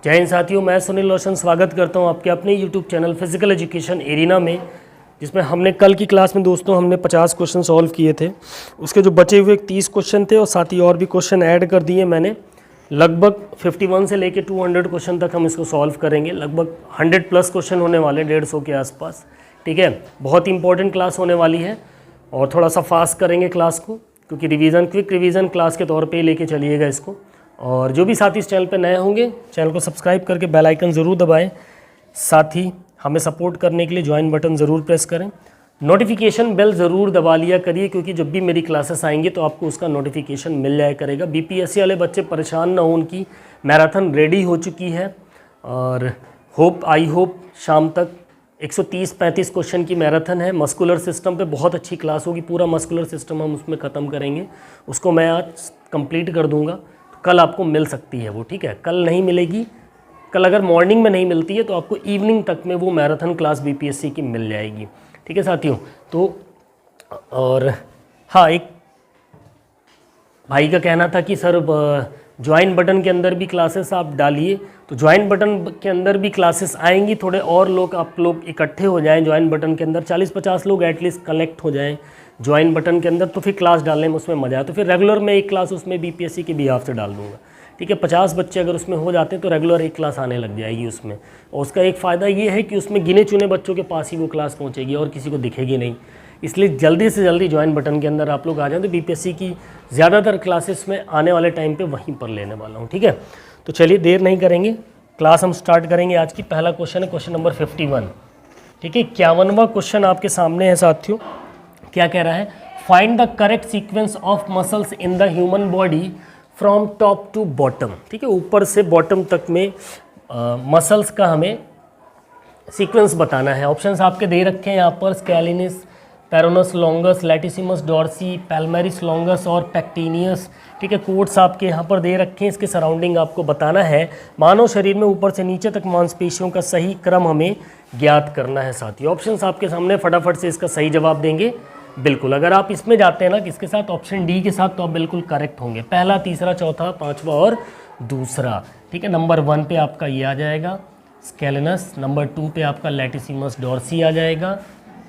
जय हिंद साथियों, मैं सुनील रोशन स्वागत करता हूं आपके अपने YouTube channel physical education arena में, जिसमें हमने कल की क्लास में दोस्तों हमने 50 क्वेश्चन सॉल्व किए थे। उसके जो बचे हुए 30 क्वेश्चन थे और साथ ही और भी क्वेश्चन ऐड कर दिए मैंने। लगभग 51 से लेके 200 क्वेश्चन तक हम इसको सॉल्व करेंगे। लगभग 100 प्लस क्वेश्चन होने वाले, 150 के आसपास। ठीक है, बहुत ही इंपॉर्टेंट क्लास होने वाली है और थोड़ा सा फास्ट करेंगे क्लास को, क्योंकि रिवीजन, क्विक रिवीजन क्लास के तौर पे लेके चलिएगा इसको। और जो भी साथी इस चैनल पे नए होंगे, चैनल को सब्सक्राइब करके बेल आइकन ज़रूर दबाएं। साथ ही हमें सपोर्ट करने के लिए ज्वाइन बटन ज़रूर प्रेस करें। नोटिफिकेशन बेल ज़रूर दबा लिया करिए, क्योंकि जब भी मेरी क्लासेस आएंगी तो आपको उसका नोटिफिकेशन मिल जाया करेगा। बीपीएससी वाले बच्चे परेशान ना हो, उनकी मैराथन रेडी हो चुकी है और आई होप शाम तक 130-35 क्वेश्चन की मैराथन है। मस्कुलर सिस्टम पे बहुत अच्छी क्लास होगी, पूरा मस्कुलर सिस्टम हम उसमें ख़त्म करेंगे। उसको मैं आज कंप्लीट कर दूंगा, कल आपको मिल सकती है वो। ठीक है, कल नहीं मिलेगी, कल अगर मॉर्निंग में नहीं मिलती है तो आपको इवनिंग तक में वो मैराथन क्लास बीपीएससी की मिल जाएगी। ठीक है साथियों, तो और हाँ, एक भाई का कहना था कि सर ज्वाइन बटन के अंदर भी क्लासेस आप डालिए, तो ज्वाइन बटन के अंदर भी क्लासेस आएंगी। थोड़े और लोग, आप लोग इकट्ठे हो जाएं ज्वाइन बटन के अंदर, 40-50 लोग एटलीस्ट कलेक्ट हो जाएं ज्वाइन बटन के अंदर, तो फिर क्लास डालने में उसमें मज़ा है। तो फिर रेगुलर में एक क्लास उसमें बीपीएससी के बिहाफ से डाल दूंगा। ठीक है, 50 बच्चे अगर उसमें हो जाते हैं तो रेगुलर एक क्लास आने लग जाएगी उसमें। और उसका एक फ़ायदा ये है कि उसमें गिने चुने बच्चों के पास ही वो क्लास पहुँचेगी और किसी को दिखेगी नहीं। इसलिए जल्दी से जल्दी ज्वाइन बटन के अंदर आप लोग आ जाएं, तो बीपीएससी की ज़्यादातर क्लासेस में आने वाले टाइम पे वहीं पर लेने वाला हूँ। ठीक है, तो चलिए देर नहीं करेंगे, क्लास हम स्टार्ट करेंगे। आज की पहला क्वेश्चन है क्वेश्चन नंबर 51। ठीक है, 51वां क्वेश्चन आपके सामने है साथियों। क्या कह रहा है? Find the correct sequence of muscles in the human body from top to bottom. ठीक है, ऊपर से बॉटम तक में मसल्स का हमें सीक्वेंस बताना है। ऑप्शंस आपके दे रखे हैं यहाँ पर: स्कैलिनिस, पेरोनस लॉन्गस, लैटिसिमस डॉर्सी, पैल्मेरिस लॉन्गस और पैक्टिनियस। ठीक है, कोड्स आपके यहाँ पर दे रखे हैं। इसके सराउंडिंग आपको बताना है। मानव शरीर में ऊपर से नीचे तक मांसपेशियों का सही क्रम हमें ज्ञात करना है साथियों। ऑप्शंस आपके सामने, फटाफट से इसका सही जवाब देंगे। बिल्कुल, अगर आप इसमें जाते हैं ना किसके साथ, ऑप्शन डी के साथ, तो आप बिल्कुल करेक्ट होंगे। पहला, तीसरा, चौथा, पांचवा और दूसरा। ठीक है, नंबर 1 पे आपका ये आ जाएगा स्केलिनस, नंबर 2 पे आपका लैटिसिमस डॉर्सी आ जाएगा,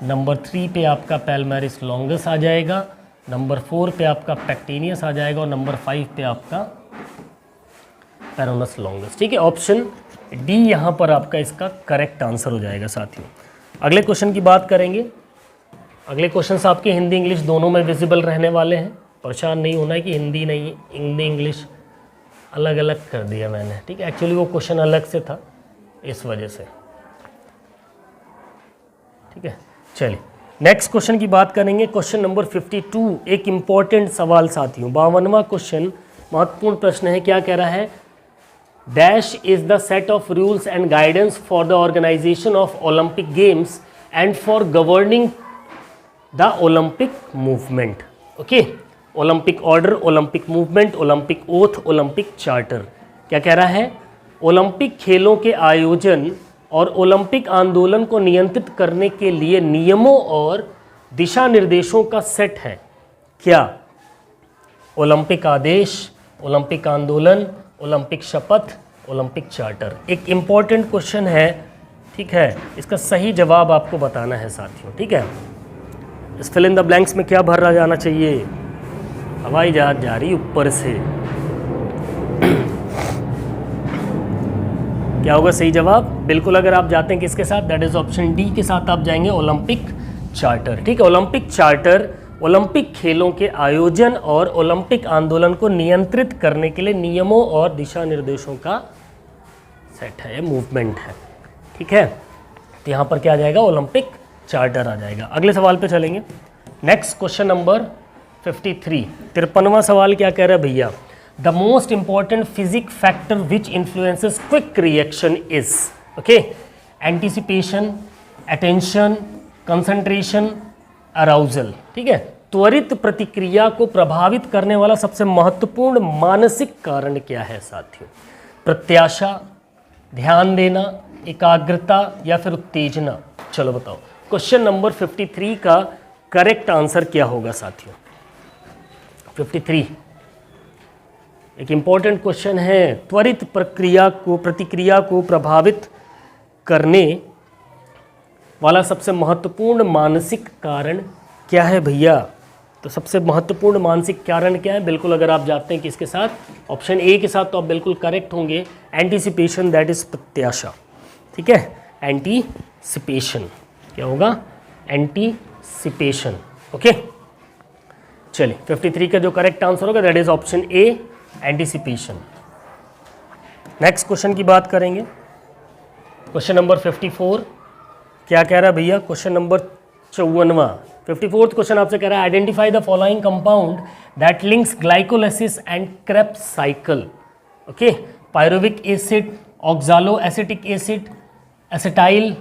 नंबर 3 पे आपका पैल्मेरिस लॉन्गस आ जाएगा, नंबर 4 पे आपका पैक्टिनियस आ जाएगा और नंबर 5 पे आपका पेरोनस लॉन्गस। ठीक है, ऑप्शन डी यहाँ पर आपका इसका करेक्ट आंसर हो जाएगा साथियों। अगले क्वेश्चन की बात करेंगे। अगले क्वेश्चंस आपके हिंदी इंग्लिश दोनों में विजिबल रहने वाले हैं। परेशान नहीं होना है कि हिंदी नहीं, हिंदी इंग्लिश अलग अलग कर दिया मैंने। ठीक है, एक्चुअली वो क्वेश्चन अलग से था, इस वजह से। ठीक है, चलिए नेक्स्ट क्वेश्चन की बात करेंगे। क्वेश्चन नंबर 52, एक इम्पॉर्टेंट सवाल साथियों। 52वां क्वेश्चन महत्वपूर्ण प्रश्न है। क्या कह रहा है? Dash is the set of rules and guidance for the organisation of Olympic games and for governing the Olympic movement. Okay, Olympic order, Olympic movement, Olympic oath, Olympic charter. क्या कह रहा है? ओलंपिक खेलों के आयोजन और ओलंपिक आंदोलन को नियंत्रित करने के लिए नियमों और दिशा निर्देशों का सेट है। क्या? ओलंपिक आदेश, ओलंपिक आंदोलन, ओलंपिक शपथ, ओलंपिक चार्टर। एक इम्पॉर्टेंट क्वेश्चन है। ठीक है, इसका सही जवाब आपको बताना है साथियों। ठीक है, इस फिल इन द ब्लैंक्स में क्या भरा जाना चाहिए? हवाई जहाज जा रही ऊपर से। क्या होगा सही जवाब? बिल्कुल, अगर आप जाते हैं किसके साथ, दैट इज ऑप्शन डी के साथ आप जाएंगे, ओलंपिक चार्टर। ठीक है, ओलंपिक चार्टर ओलंपिक खेलों के आयोजन और ओलंपिक आंदोलन को नियंत्रित करने के लिए नियमों और दिशा निर्देशों का सेट है, मूवमेंट है। ठीक है, तो यहाँ पर क्या आ जाएगा? ओलंपिक चार्टर आ जाएगा। अगले सवाल पे चलेंगे। नेक्स्ट क्वेश्चन नंबर 53, 53वां सवाल क्या कह रहा है भैया? The most important physique factor which influences quick reaction is. Okay, anticipation, attention, concentration, arousal. ठीक है, त्वरित प्रतिक्रिया को प्रभावित करने वाला सबसे महत्वपूर्ण मानसिक कारण क्या है साथियों? प्रत्याशा, ध्यान देना, एकाग्रता या फिर उत्तेजना? चलो बताओ, क्वेश्चन नंबर 53 का करेक्ट आंसर क्या होगा साथियों? 53 एक इम्पॉर्टेंट क्वेश्चन है, त्वरित प्रतिक्रिया को प्रभावित करने वाला सबसे महत्वपूर्ण मानसिक कारण क्या है भैया? तो सबसे महत्वपूर्ण मानसिक कारण क्या है? बिल्कुल अगर आप जाते हैं किसके साथ, ऑप्शन ए के साथ, तो आप बिल्कुल करेक्ट होंगे, एंटीसिपेशन, दैट इज प्रत्याशा। ठीक है, एंटीसिपेशन क्या होगा? एंटीसिपेशन। ओके, चलिए 53 का जो करेक्ट आंसर होगा that is option A, anticipation. Next question की बात करेंगे, क्वेश्चन नंबर 54 क्या कह रहा है भैया? क्वेश्चन नंबर 54वां 54th क्वेश्चन आपसे कह रहा है, identify the following compound that links glycolysis and Krebs cycle. Okay, pyruvic acid, oxalo acetic acid, acetyl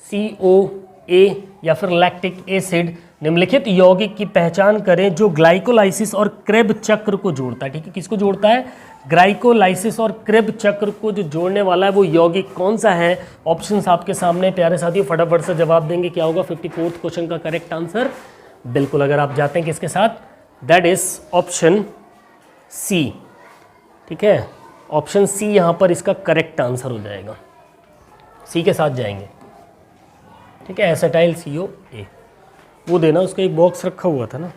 CoA या फिर लैक्टिक एसिड। निम्नलिखित यौगिक की पहचान करें जो ग्लाइकोलाइसिस और क्रेब चक्र को जोड़ता है। ठीक है, किसको जोड़ता है? ग्लाइकोलाइसिस और क्रेब चक्र को जो जोड़ने वाला है वो यौगिक कौन सा है? ऑप्शंस आपके सामने प्यारे साथियों, फटाफट से जवाब देंगे। क्या होगा 54th क्वेश्चन का करेक्ट आंसर? बिल्कुल अगर आप जाते हैं किसके साथ, दैट इज ऑप्शन सी। ठीक है, ऑप्शन सी यहाँ पर इसका करेक्ट आंसर हो जाएगा, सी के साथ जाएंगे। ठीक है, एसिटाइल CoA वो देना, उसका एक बॉक्स रखा हुआ था ना।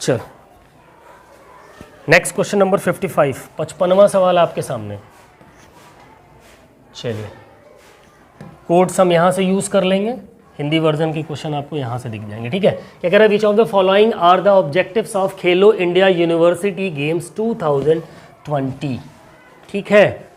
चल नेक्स्ट क्वेश्चन नंबर 55, 55वां सवाल आपके सामने। चलिए कोड्स हम यहाँ से यूज़ कर लेंगे, हिंदी वर्जन के क्वेश्चन आपको यहाँ से दिख जाएंगे। ठीक है, क्या कह रहा है? Which of the following are the objectives of Khelo India university games 2020। ठीक है,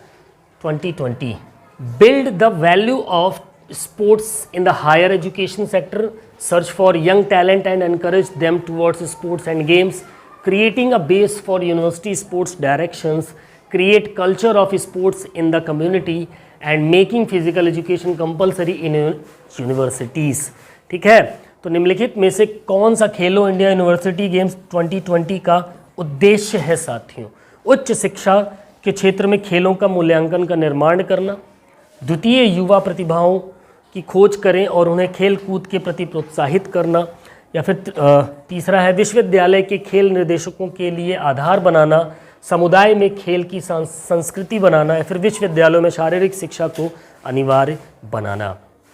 2020 build the value of sports in the higher education sector, search for young talent and encourage them towards sports and games, creating a base for university sports directions, create culture of sports in the community and making physical education compulsory in universities। ठीक है, तो निम्नलिखित में से कौन सा खेलो India university games 2020 का उद्देश्य है साथियों? उच्च शिक्षा के क्षेत्र में खेलों का मूल्यांकन का निर्माण करना, द्वितीय युवा प्रतिभाओं की खोज करें और उन्हें खेल कूद के प्रति प्रोत्साहित करना, या फिर तीसरा है विश्वविद्यालय के खेल निर्देशकों के लिए आधार बनाना, समुदाय में खेल की संस्कृति बनाना, या फिर विश्वविद्यालयों में शारीरिक शिक्षा को अनिवार्य बनाना।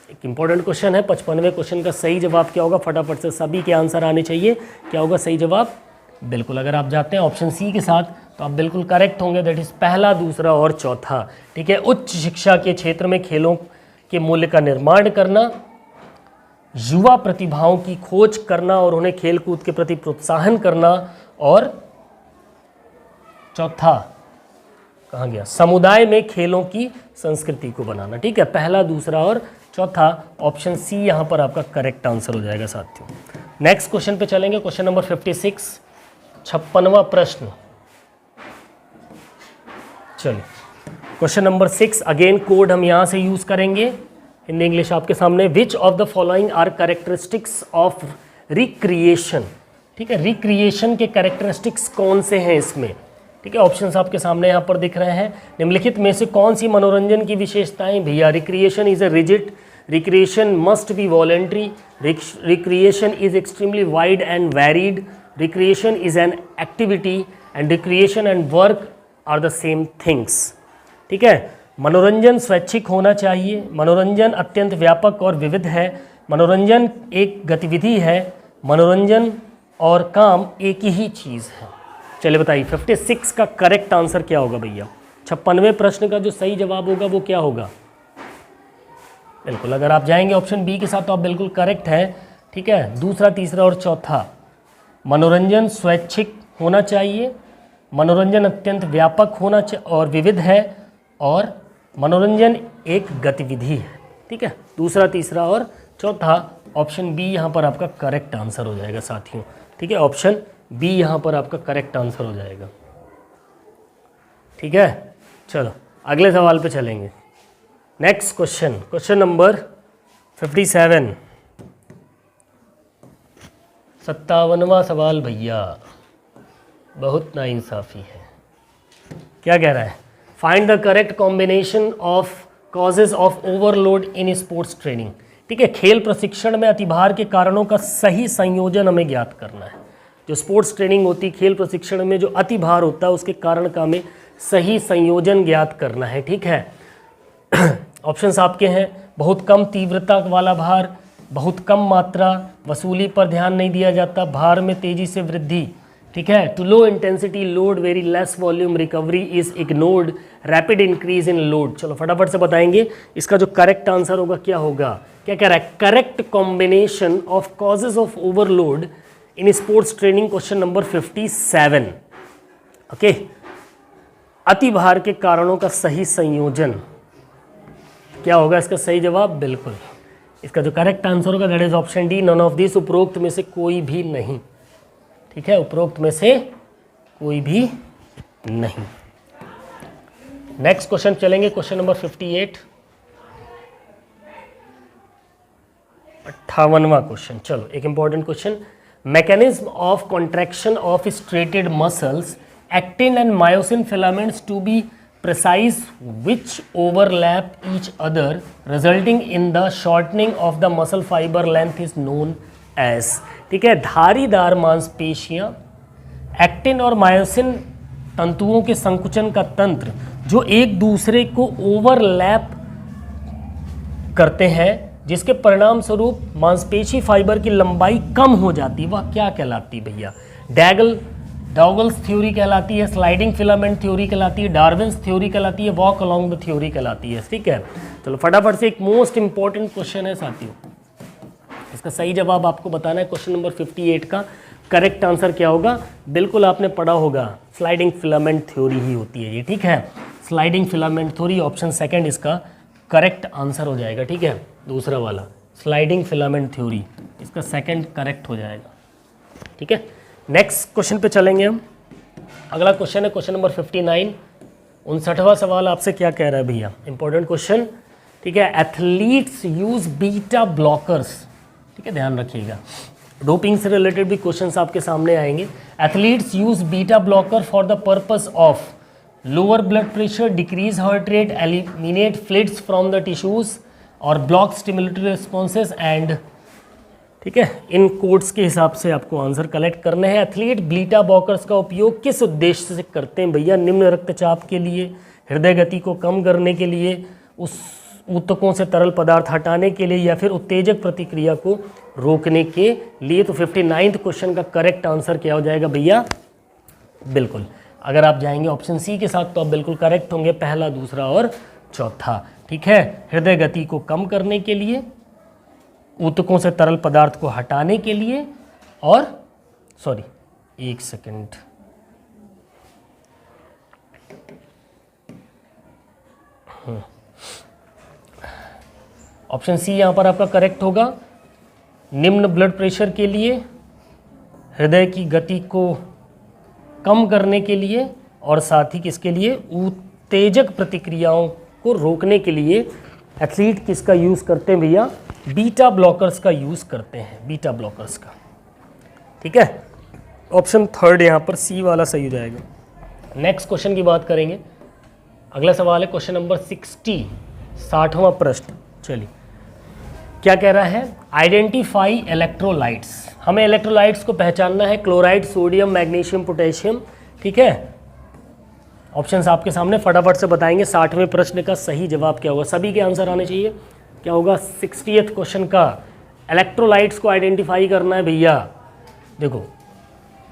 एक इंपॉर्टेंट क्वेश्चन है, 55वें क्वेश्चन का सही जवाब क्या होगा? फटाफट से सभी के आंसर आने चाहिए। क्या होगा सही जवाब? बिल्कुल अगर आप जाते हैं ऑप्शन सी के साथ तो आप बिल्कुल करेक्ट होंगे, दैट इज पहला, दूसरा और चौथा। ठीक है, उच्च शिक्षा के क्षेत्र में खेलों के मूल्य का निर्माण करना, युवा प्रतिभाओं की खोज करना और उन्हें खेल कूद के प्रति प्रोत्साहन करना, और चौथा कहाँ गया? समुदाय में खेलों की संस्कृति को बनाना। ठीक है, पहला, दूसरा और चौथा, ऑप्शन सी यहाँ पर आपका करेक्ट आंसर हो जाएगा साथियों। नेक्स्ट क्वेश्चन पे चलेंगे, क्वेश्चन नंबर 56, 56वां प्रश्न। चलिए क्वेश्चन नंबर 6, अगेन कोड हम यहाँ से यूज करेंगे, हिंदी इंग्लिश आपके सामने। Which of the following are characteristics of recreation. ठीक है, रिक्रिएशन के कैरेक्टरिस्टिक्स कौन से हैं इसमें? ठीक है, ऑप्शंस आपके सामने यहाँ पर दिख रहे हैं। निम्नलिखित में से कौन सी मनोरंजन की विशेषताएं भैया? Recreation is a rigid, recreation must be voluntary, recreation is extremely wide and varied, recreation is an activity, and recreation and work are the same things. ठीक है, मनोरंजन स्वैच्छिक होना चाहिए, मनोरंजन अत्यंत व्यापक और विविध है, मनोरंजन एक गतिविधि है, मनोरंजन और काम एक ही चीज़ है। चलिए बताइए 56 का करेक्ट आंसर क्या होगा भैया? 56वें प्रश्न का जो सही जवाब होगा वो क्या होगा? बिल्कुल अगर आप जाएंगे ऑप्शन बी के साथ तो आप बिल्कुल करेक्ट है। ठीक है, दूसरा, तीसरा और चौथा, मनोरंजन स्वैच्छिक होना चाहिए, मनोरंजन अत्यंत व्यापक होना और विविध है, और मनोरंजन एक गतिविधि है। ठीक है, दूसरा, तीसरा और चौथा, ऑप्शन बी यहाँ पर आपका करेक्ट आंसर हो जाएगा साथियों। ठीक है, ऑप्शन बी यहाँ पर आपका करेक्ट आंसर हो जाएगा। ठीक है, चलो अगले सवाल पे चलेंगे। नेक्स्ट क्वेश्चन, क्वेश्चन नंबर 57, 57वां सवाल भैया, बहुत नाइंसाफ़ी है। क्या कह रहा है? Find the correct combination of causes of overload in sports training. ठीक है। खेल प्रशिक्षण में अतिभार के कारणों का सही संयोजन हमें ज्ञात करना है। जो स्पोर्ट्स ट्रेनिंग होती है, खेल प्रशिक्षण में जो अतिभार होता है उसके कारण का हमें सही संयोजन ज्ञात करना है। ठीक है। ऑप्शंस आपके हैं, बहुत कम तीव्रता वाला भार, बहुत कम मात्रा, वसूली पर ध्यान नहीं दिया जाता, भार में तेजी से वृद्धि। ठीक है। Too low intensity load very less volume recovery is ignored, rapid increase in load. चलो फटाफट से बताएंगे इसका जो करेक्ट आंसर होगा क्या होगा। क्या कह रहा है, correct combination of causes of overload in sports training, question number 57। Okay, अतिभार के कारणों का सही संयोजन क्या होगा इसका सही जवाब। बिल्कुल इसका जो करेक्ट आंसर होगा that is option D, none of this, उपरोक्त में से कोई भी नहीं। ठीक है, उपरोक्त में से कोई भी नहीं। नेक्स्ट क्वेश्चन चलेंगे, क्वेश्चन नंबर 58, 58वां क्वेश्चन। चलो एक important question, mechanism of contraction of striated muscles, actin and myosin filaments to be precise which overlap each other resulting in the shortening of the muscle fiber length is known as। ठीक है, धारीदार मांसपेशियां, actin और myosin तंतुओं के संकुचन का तंत्र जो एक दूसरे को ओवरलैप करते हैं, जिसके परिणाम स्वरूप मांसपेशी फाइबर की लंबाई कम हो जाती है, वह क्या कहलाती है भैया। डॉगल्स थ्योरी कहलाती है, स्लाइडिंग फिलामेंट थ्योरी कहलाती है, डार्विन्स थ्योरी कहलाती है, वॉक अलोंग द थ्योरी कहलाती है। ठीक है, चलो फटाफट से एक मोस्ट इंपॉर्टेंट क्वेश्चन है साथियों, इसका सही जवाब आपको बताना है। क्वेश्चन नंबर 58 का करेक्ट आंसर क्या होगा। बिल्कुल आपने पढ़ा होगा, स्लाइडिंग फिलामेंट थ्योरी ही होती है ये। ठीक है, sliding filament theory, option second इसका करेक्ट आंसर हो जाएगा। ठीक है, दूसरा वाला स्लाइडिंग फिलामेंट थ्योरी इसका सेकंड करेक्ट हो जाएगा। ठीक है, नेक्स्ट क्वेश्चन पे चलेंगे हम। अगला क्वेश्चन है क्वेश्चन नंबर 59, 59वां सवाल आपसे क्या कह रहा है भैया, इंपॉर्टेंट क्वेश्चन। ठीक है, एथलीट्स यूज बीटा ब्लॉकर्स। ठीक है, ध्यान रखिएगा, डोपिंग से रिलेटेड भी क्वेश्चंस आपके सामने आएंगे। Athletes use beta blocker for the purpose of lower blood pressure, decrease heart rate, eliminate fluids from the tissues और ब्लॉक स्टिमुलेटरी रिस्पॉन्सेज एंड। ठीक है, इन कोड्स के हिसाब से आपको आंसर कलेक्ट करने हैं। एथलीट बीटा ब्लॉकर्स का उपयोग किस उद्देश्य से करते हैं भैया, निम्न रक्तचाप के लिए, हृदय गति को कम करने के लिए, उस ऊतकों से तरल पदार्थ हटाने के लिए, या फिर उत्तेजक प्रतिक्रिया को रोकने के लिए। तो 59th क्वेश्चन का करेक्ट आंसर क्या हो जाएगा भैया। बिल्कुल अगर आप जाएंगे ऑप्शन सी के साथ तो आप बिल्कुल करेक्ट होंगे, पहला, दूसरा और चौथा। ठीक है, हृदय गति को कम करने के लिए, ऊतकों से तरल पदार्थ को हटाने के लिए, और सॉरी एक सेकंड, ऑप्शन सी यहां पर आपका करेक्ट होगा। निम्न ब्लड प्रेशर के लिए, हृदय की गति को कम करने के लिए, और साथ ही किसके लिए, उत्तेजक प्रतिक्रियाओं को रोकने के लिए एथलीट किसका यूज़ करते हैं भैया, बीटा ब्लॉकर्स का यूज़ करते हैं, बीटा ब्लॉकर्स का। ठीक है, ऑप्शन थर्ड यहाँ पर सी वाला सही हो जाएगा। नेक्स्ट क्वेश्चन की बात करेंगे, अगला सवाल है क्वेश्चन नंबर 60, 60वां प्रश्न। चलिए क्या कह रहा है, आइडेंटिफाई इलेक्ट्रोलाइट्स। हमें इलेक्ट्रोलाइट्स को पहचानना है, क्लोराइड, सोडियम, मैग्नीशियम, पोटेशियम। ठीक है, ऑप्शंस आपके सामने, फटाफट से बताएंगे 60वें प्रश्न का सही जवाब क्या होगा। सभी के आंसर आने चाहिए। क्या होगा 60th क्वेश्चन का, इलेक्ट्रोलाइट्स को आइडेंटिफाई करना है भैया। देखो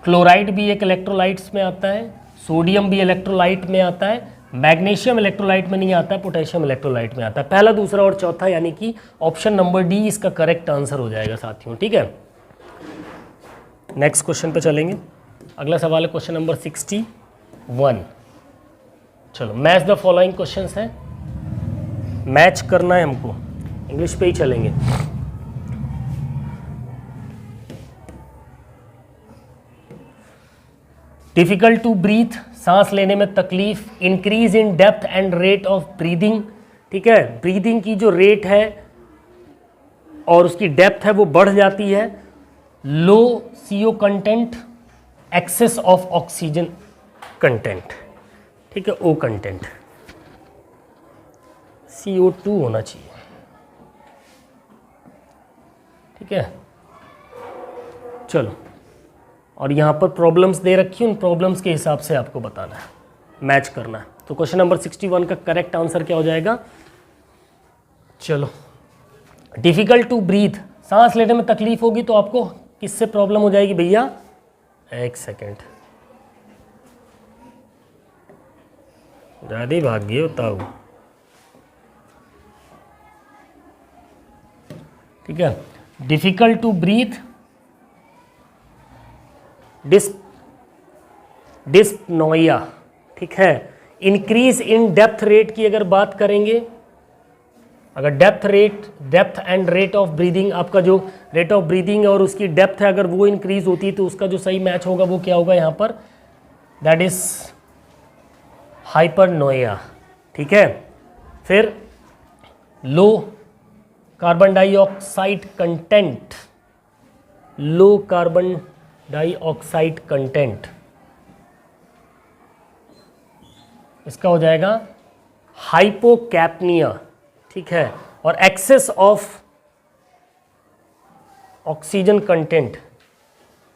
क्लोराइड भी एक इलेक्ट्रोलाइट्स में आता है, सोडियम भी इलेक्ट्रोलाइट में आता है, मैग्नीशियम इलेक्ट्रोलाइट में नहीं आता है, पोटेशियम इलेक्ट्रोलाइट में आता है। पहला, दूसरा और चौथा, यानी कि ऑप्शन नंबर डी इसका करेक्ट आंसर हो जाएगा साथियों। ठीक है, नेक्स्ट क्वेश्चन पे चलेंगे। अगला सवाल है क्वेश्चन नंबर 61। चलो मैच द फॉलोइंग क्वेश्चंस हैं, मैच करना है हमको, इंग्लिश पे ही चलेंगे। डिफिकल्ट टू ब्रीथ, सांस लेने में तकलीफ, increase in depth and rate of breathing. ठीक है, ब्रीदिंग की जो रेट है और उसकी डेप्थ है वो बढ़ जाती है। Low CO content, excess of oxygen content. ठीक है, O कंटेंट, CO2 होना चाहिए। ठीक है, चलो, और यहाँ पर प्रॉब्लम्स दे रखी, उन प्रॉब्लम्स के हिसाब से आपको बताना है, मैच करना है। तो क्वेश्चन नंबर 61 का करेक्ट आंसर क्या हो जाएगा? चलो, डिफ़िकल्ट टू ब्रीथ, सांस लेने में तकलीफ होगी तो आपको किससे प्रॉब्लम हो जाएगी भैया? एक सेकेंड, ज़्यादा भाग्य होता हूँ, ठीक है। डिफ़िकल्ट टू ब्रीथ, डिस्पनोइया, ठीक है। इंक्रीज इन डेप्थ रेट की अगर बात करेंगे, अगर depth and rate of breathing, आपका जो रेट ऑफ ब्रीदिंग और उसकी डेप्थ है अगर वो इंक्रीज होती है तो उसका जो सही मैच होगा वो क्या होगा यहाँ पर? दैट इज हाइपरनोइया, ठीक है। फिर low carbon dioxide content, low carbon dioxide content, इसका हो जाएगा हाइपोकैप्निया, ठीक है। और excess of oxygen content,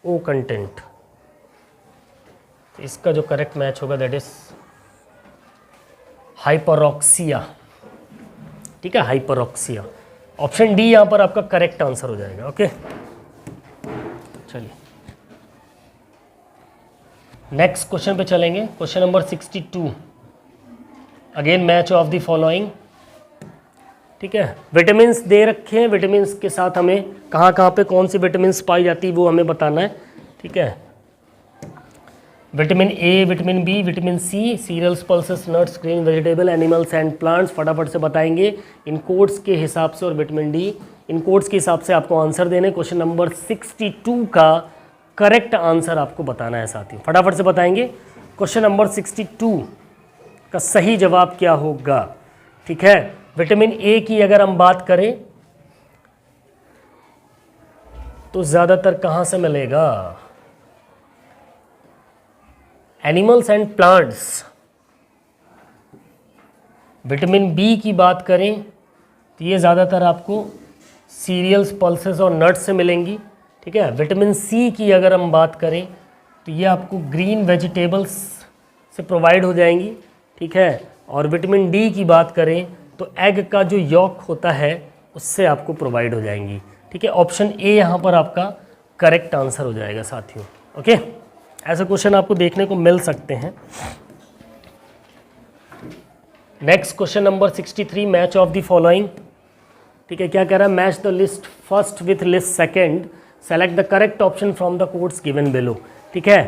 O content, इसका जो करेक्ट मैच होगा दैट इज हाइपरऑक्सिया, ठीक है, हाइपरऑक्सिया। ऑप्शन डी यहां पर आपका करेक्ट आंसर हो जाएगा। ओके, चलिए नेक्स्ट क्वेश्चन पे चलेंगे। Question number 62, again match of the following, ठीक है। विटामिन्स दे रखे हैं, विटामिन्स के साथ हमें कहाँ कहाँ पे कौन सी विटामिन्स पाई जाती है वो हमें बताना है, ठीक है। Vitamin A, vitamin B, vitamin C, cereals, pulses, nuts, grain, vegetable, animals and plants, फटाफट से बताएंगे इन कोड्स के हिसाब से, और विटामिन डी इन कोड्स के हिसाब से आपको आंसर देने। क्वेश्चन नंबर 62 का करेक्ट आंसर आपको बताना है साथियों, फटाफट से बताएंगे। क्वेश्चन नंबर 62 का सही जवाब क्या होगा, ठीक है। विटामिन ए की अगर हम बात करें तो ज़्यादातर कहाँ से मिलेगा? Animals and plants. Vitamin B की बात करें तो ये ज़्यादातर आपको सीरियल्स, पल्सेस और नट्स से मिलेंगी, ठीक है। विटामिन सी की अगर हम बात करें तो ये आपको ग्रीन वेजिटेबल्स से प्रोवाइड हो जाएंगी, ठीक है। और विटामिन डी की बात करें तो एग का जो यॉक होता है उससे आपको प्रोवाइड हो जाएंगी, ठीक है। ऑप्शन ए यहाँ पर आपका करेक्ट आंसर हो जाएगा साथियों। ओके, ऐसे क्वेश्चन आपको देखने को मिल सकते हैं। Next question number 63, match of the following, ठीक है। क्या कह रहा है? Match the list first with list second, select the correct option from the codes given below, ठीक है।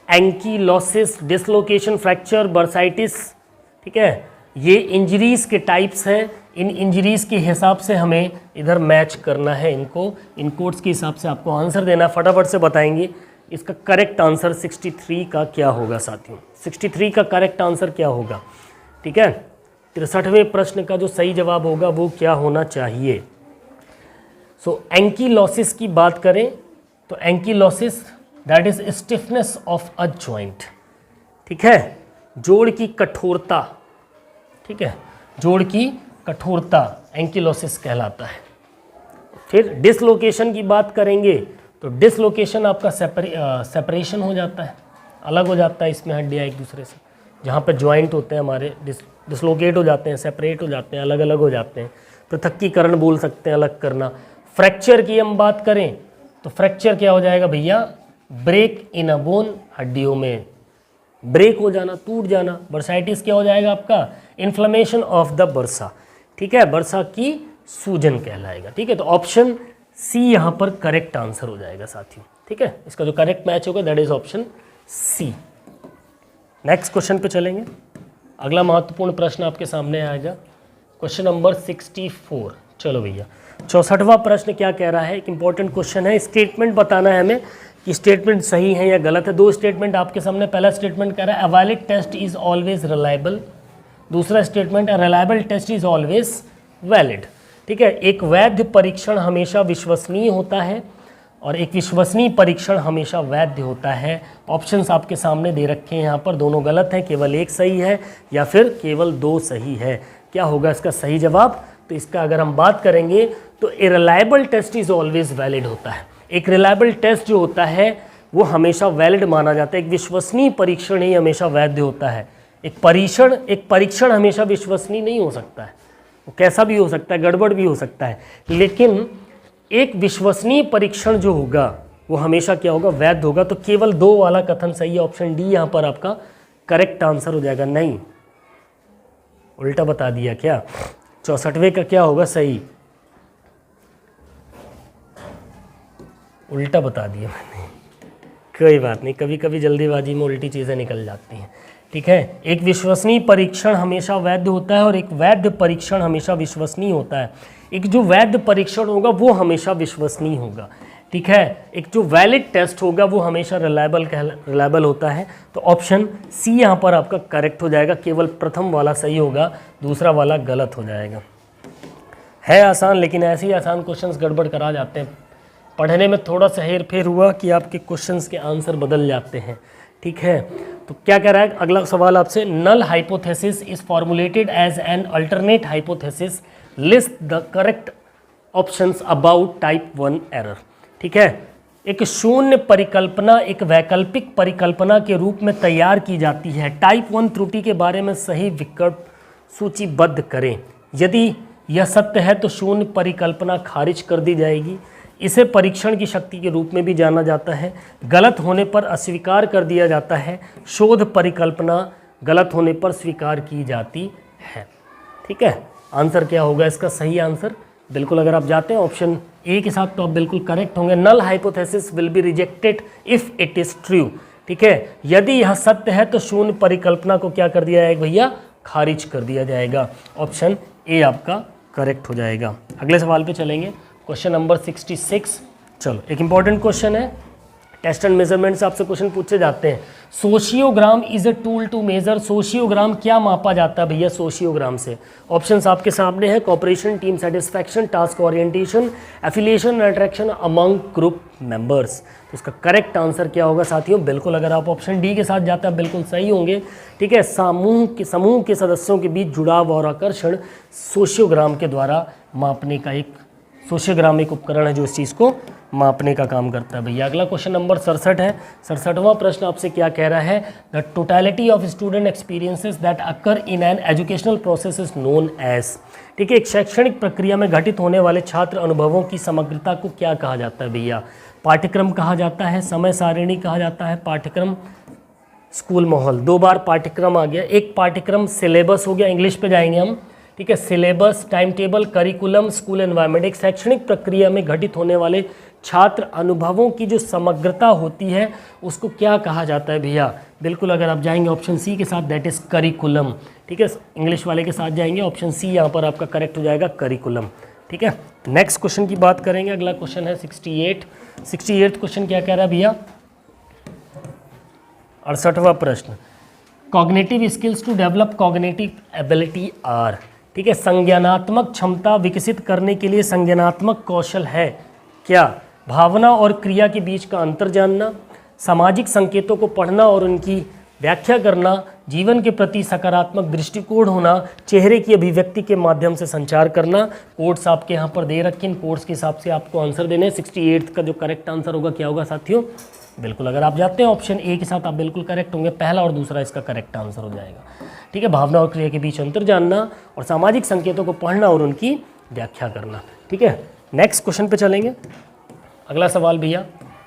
एंकीलोसिस, डिसलोकेशन, फ्रैक्चर, बर्साइटिस, ठीक है। ये इंजरीज के टाइप्स हैं, इन इंजरीज के हिसाब से हमें इधर मैच करना है इनको, इन कोड्स के हिसाब से आपको आंसर देना, फटाफट से बताएंगे इसका करेक्ट आंसर 63 का क्या होगा साथियों। 63 का करेक्ट आंसर क्या होगा, ठीक है। 63वें प्रश्न का जो सही जवाब होगा वो क्या होना चाहिए? सो एंकीलोसिस की बात करें तो ankylosis that is stiffness of a joint, ठीक है, जोड़ की कठोरता, ठीक है, जोड़ की कठोरता एंकीलोसिस कहलाता है। फिर डिसलोकेशन की बात करेंगे तो डिसलोकेशन आपका सेपरेशन हो जाता है, अलग हो जाता है इसमें हड्डियाँ एक दूसरे से, जहाँ पे जॉइंट होते हैं हमारे डिसलोकेट हो जाते हैं, सेपरेट हो जाते हैं, अलग अलग हो जाते हैं, पृथक्कीकरण बोल सकते हैं, अलग करना। फ्रैक्चर की हम बात करें तो फ्रैक्चर क्या हो जाएगा भैया? ब्रेक इन अ बोन, हड्डियों में ब्रेक हो जाना, टूट जाना। बर्साइटिस क्या हो जाएगा आपका? इन्फ्लेमेशन ऑफ द बर्सा, ठीक है, बर्सा की सूजन कहलाएगा, ठीक है। तो ऑप्शन सी यहाँ पर करेक्ट आंसर हो जाएगा साथियों, ठीक है। इसका जो करेक्ट मैच होगा that is option C. Next question पे चलेंगे। अगला महत्वपूर्ण प्रश्न आपके सामने आएगा, क्वेश्चन नंबर 64। चलो भैया, 64वां प्रश्न क्या कह रहा है? एक इंपॉर्टेंट क्वेश्चन है, स्टेटमेंट बताना है हमें कि स्टेटमेंट सही है या गलत है। दो स्टेटमेंट आपके सामने, पहला स्टेटमेंट कह रहा है a valid test is always reliable, दूसरा statement a reliable test is always valid, ठीक है। एक वैध परीक्षण हमेशा विश्वसनीय होता है और एक विश्वसनीय परीक्षण हमेशा वैध होता है। ऑप्शंस आपके सामने दे रखे हैं यहाँ पर, दोनों गलत हैं, केवल एक सही है या फिर केवल दो सही है। क्या होगा इसका सही जवाब? तो इसका अगर हम बात करेंगे तो a reliable test is always valid होता है। एक रिलायबल टेस्ट जो होता है वो हमेशा वैलिड माना जाता है। एक विश्वसनीय परीक्षण ही हमेशा वैध होता है। एक परीक्षण हमेशा विश्वसनीय नहीं हो सकता है, वो कैसा भी हो सकता है, गड़बड़ भी हो सकता है, लेकिन एक विश्वसनीय परीक्षण जो होगा वो हमेशा क्या होगा, वैध होगा। तो केवल 2 वाला कथन सही है, ऑप्शन डी यहाँ पर आपका करेक्ट आंसर हो जाएगा। नहीं, उल्टा बता दिया क्या, 64वें का क्या होगा सही, उल्टा बता दिया मैंने। कोई बात नहीं, कभी कभी जल्दीबाजी में उल्टी चीज़ें निकल जाती हैं, ठीक है। एक विश्वसनीय परीक्षण हमेशा वैध होता है और एक वैध परीक्षण हमेशा विश्वसनीय होता है। एक जो वैध परीक्षण होगा वो हमेशा विश्वसनीय होगा, ठीक है। एक जो वैलिड टेस्ट होगा वो हमेशा रिलायबल होता है। तो ऑप्शन सी यहाँ पर आपका करेक्ट हो जाएगा। केवल प्रथम वाला सही होगा, दूसरा वाला गलत हो जाएगा। है आसान, लेकिन ऐसे ही आसान क्वेश्चंस गड़बड़ करा जाते हैं। पढ़ने में थोड़ा सा हेर फेर हुआ कि आपके क्वेश्चंस के आंसर बदल जाते हैं, ठीक है। तो क्या कह रहा है अगला सवाल आपसे, null hypothesis is formulated as an alternate hypothesis, list the correct options about type 1 error, ठीक है। एक शून्य परिकल्पना एक वैकल्पिक परिकल्पना के रूप में तैयार की जाती है। टाइप 1 त्रुटि के बारे में सही विकल्प सूचीबद्ध करें। यदि यह सत्य है तो शून्य परिकल्पना खारिज कर दी जाएगी। इसे परीक्षण की शक्ति के रूप में भी जाना जाता है। गलत होने पर अस्वीकार कर दिया जाता है। शोध परिकल्पना गलत होने पर स्वीकार की जाती है, ठीक है। आंसर क्या होगा इसका सही आंसर, बिल्कुल अगर आप जाते हैं ऑप्शन ए के साथ तो आप बिल्कुल करेक्ट होंगे। Null hypothesis will be rejected if it is true, ठीक है। यदि यह सत्य है तो शून्य परिकल्पना को क्या कर दिया जाएगा भैया, खारिज कर दिया जाएगा। ऑप्शन ए आपका करेक्ट हो जाएगा। अगले सवाल पे चलेंगे, क्वेश्चन नंबर 66। चलो, एक इंपॉर्टेंट क्वेश्चन है, टेस्ट एंड मेजरमेंट से आपसे क्वेश्चन पूछे जाते हैं। Sociogram is a tool to measure, sociogram क्या मापा जाता है भैया सोशियोग्राम से। ऑप्शंस आपके सामने है, cooperation, team satisfaction, task orientation, affiliation, attraction among group members. तो इसका करेक्ट आंसर क्या होगा साथियों, बिल्कुल अगर आप ऑप्शन डी के साथ जाते हैं बिल्कुल सही होंगे, ठीक है। समूह के सदस्यों के बीच जुड़ाव और आकर्षण सोशियोग्राम के द्वारा मापने का एक सोशियोग्राम एक उपकरण है जो इस चीज़ को मापने का काम करता है भैया। अगला क्वेश्चन नंबर 67 है। 67वां प्रश्न आपसे क्या कह रहा है, the totality of student experiences that occur in an educational process is known as, ठीक है। एक शैक्षणिक प्रक्रिया में घटित होने वाले छात्र अनुभवों की समग्रता को क्या कहा जाता है भैया। पाठ्यक्रम कहा जाता है, समय सारिणी कहा जाता है, पाठ्यक्रम, स्कूल माहौल। 2 बार पाठ्यक्रम आ गया। एक पाठ्यक्रम सिलेबस हो गया, इंग्लिश पे जाएंगे हम, ठीक है। Syllabus, time table, curriculum, school environment. एक शैक्षणिक प्रक्रिया में घटित होने वाले छात्र अनुभवों की जो समग्रता होती है उसको क्या कहा जाता है भैया, बिल्कुल अगर आप जाएंगे ऑप्शन सी के साथ, दैट इज करिकुलम, ठीक है। इंग्लिश वाले के साथ जाएंगे, ऑप्शन सी यहाँ पर आपका करेक्ट हो जाएगा, करिकुलम, ठीक है। नेक्स्ट क्वेश्चन की बात करेंगे। अगला क्वेश्चन है 68 क्वेश्चन क्या कह रहा है भैया, 68वां प्रश्न, cognitive skills to develop cognitive ability are, ठीक है। संज्ञानात्मक क्षमता विकसित करने के लिए संज्ञानात्मक कौशल है क्या, भावना और क्रिया के बीच का अंतर जानना, सामाजिक संकेतों को पढ़ना और उनकी व्याख्या करना, जीवन के प्रति सकारात्मक दृष्टिकोण होना, चेहरे की अभिव्यक्ति के माध्यम से संचार करना। कोड्स आपके यहाँ पर दे रखे, इन कोड्स के हिसाब से आपको आंसर देने हैं। 68 का जो करेक्ट आंसर होगा क्या होगा साथियों, बिल्कुल अगर आप जाते हैं ऑप्शन ए के साथ आप बिल्कुल करेक्ट होंगे, पहला और दूसरा इसका करेक्ट आंसर हो जाएगा, ठीक है। भावना और क्रिया के बीच अंतर जानना और सामाजिक संकेतों को पढ़ना और उनकी व्याख्या करना, ठीक है। नेक्स्ट क्वेश्चन पे चलेंगे। अगला सवाल भैया,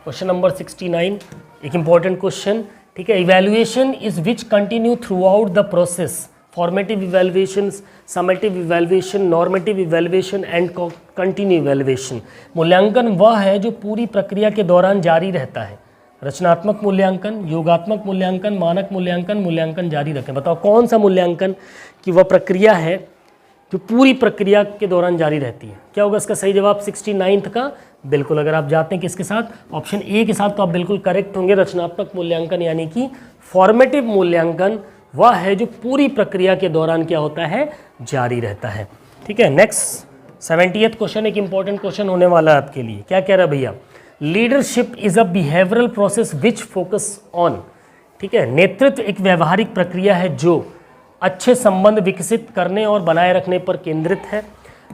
क्वेश्चन नंबर 69, एक इंपॉर्टेंट क्वेश्चन, ठीक है। Evaluation is which continue through out the process, formative evaluation, summative evaluation, normative evaluation and continue evaluation. मूल्यांकन वह है जो पूरी प्रक्रिया के दौरान जारी रहता है। रचनात्मक मूल्यांकन, योगात्मक मूल्यांकन, मानक मूल्यांकन, मूल्यांकन जारी रखें। बताओ कौन सा मूल्यांकन की वह प्रक्रिया है जो पूरी प्रक्रिया के दौरान जारी रहती है। क्या होगा इसका सही जवाब 69 का, बिल्कुल अगर आप जाते हैं किसके साथ, ऑप्शन ए के साथ, तो आप बिल्कुल करेक्ट होंगे। रचनात्मक मूल्यांकन यानी कि फॉर्मेटिव मूल्यांकन वह है जो पूरी प्रक्रिया के दौरान क्या होता है, जारी रहता है, ठीक है। नेक्स्ट 70th क्वेश्चन एक इंपॉर्टेंट क्वेश्चन होने वाला है आपके लिए। क्या कह रहा है भैया, leadership is a behavioural process which focus on, ठीक है। नेतृत्व एक व्यवहारिक प्रक्रिया है जो अच्छे संबंध विकसित करने और बनाए रखने पर केंद्रित है।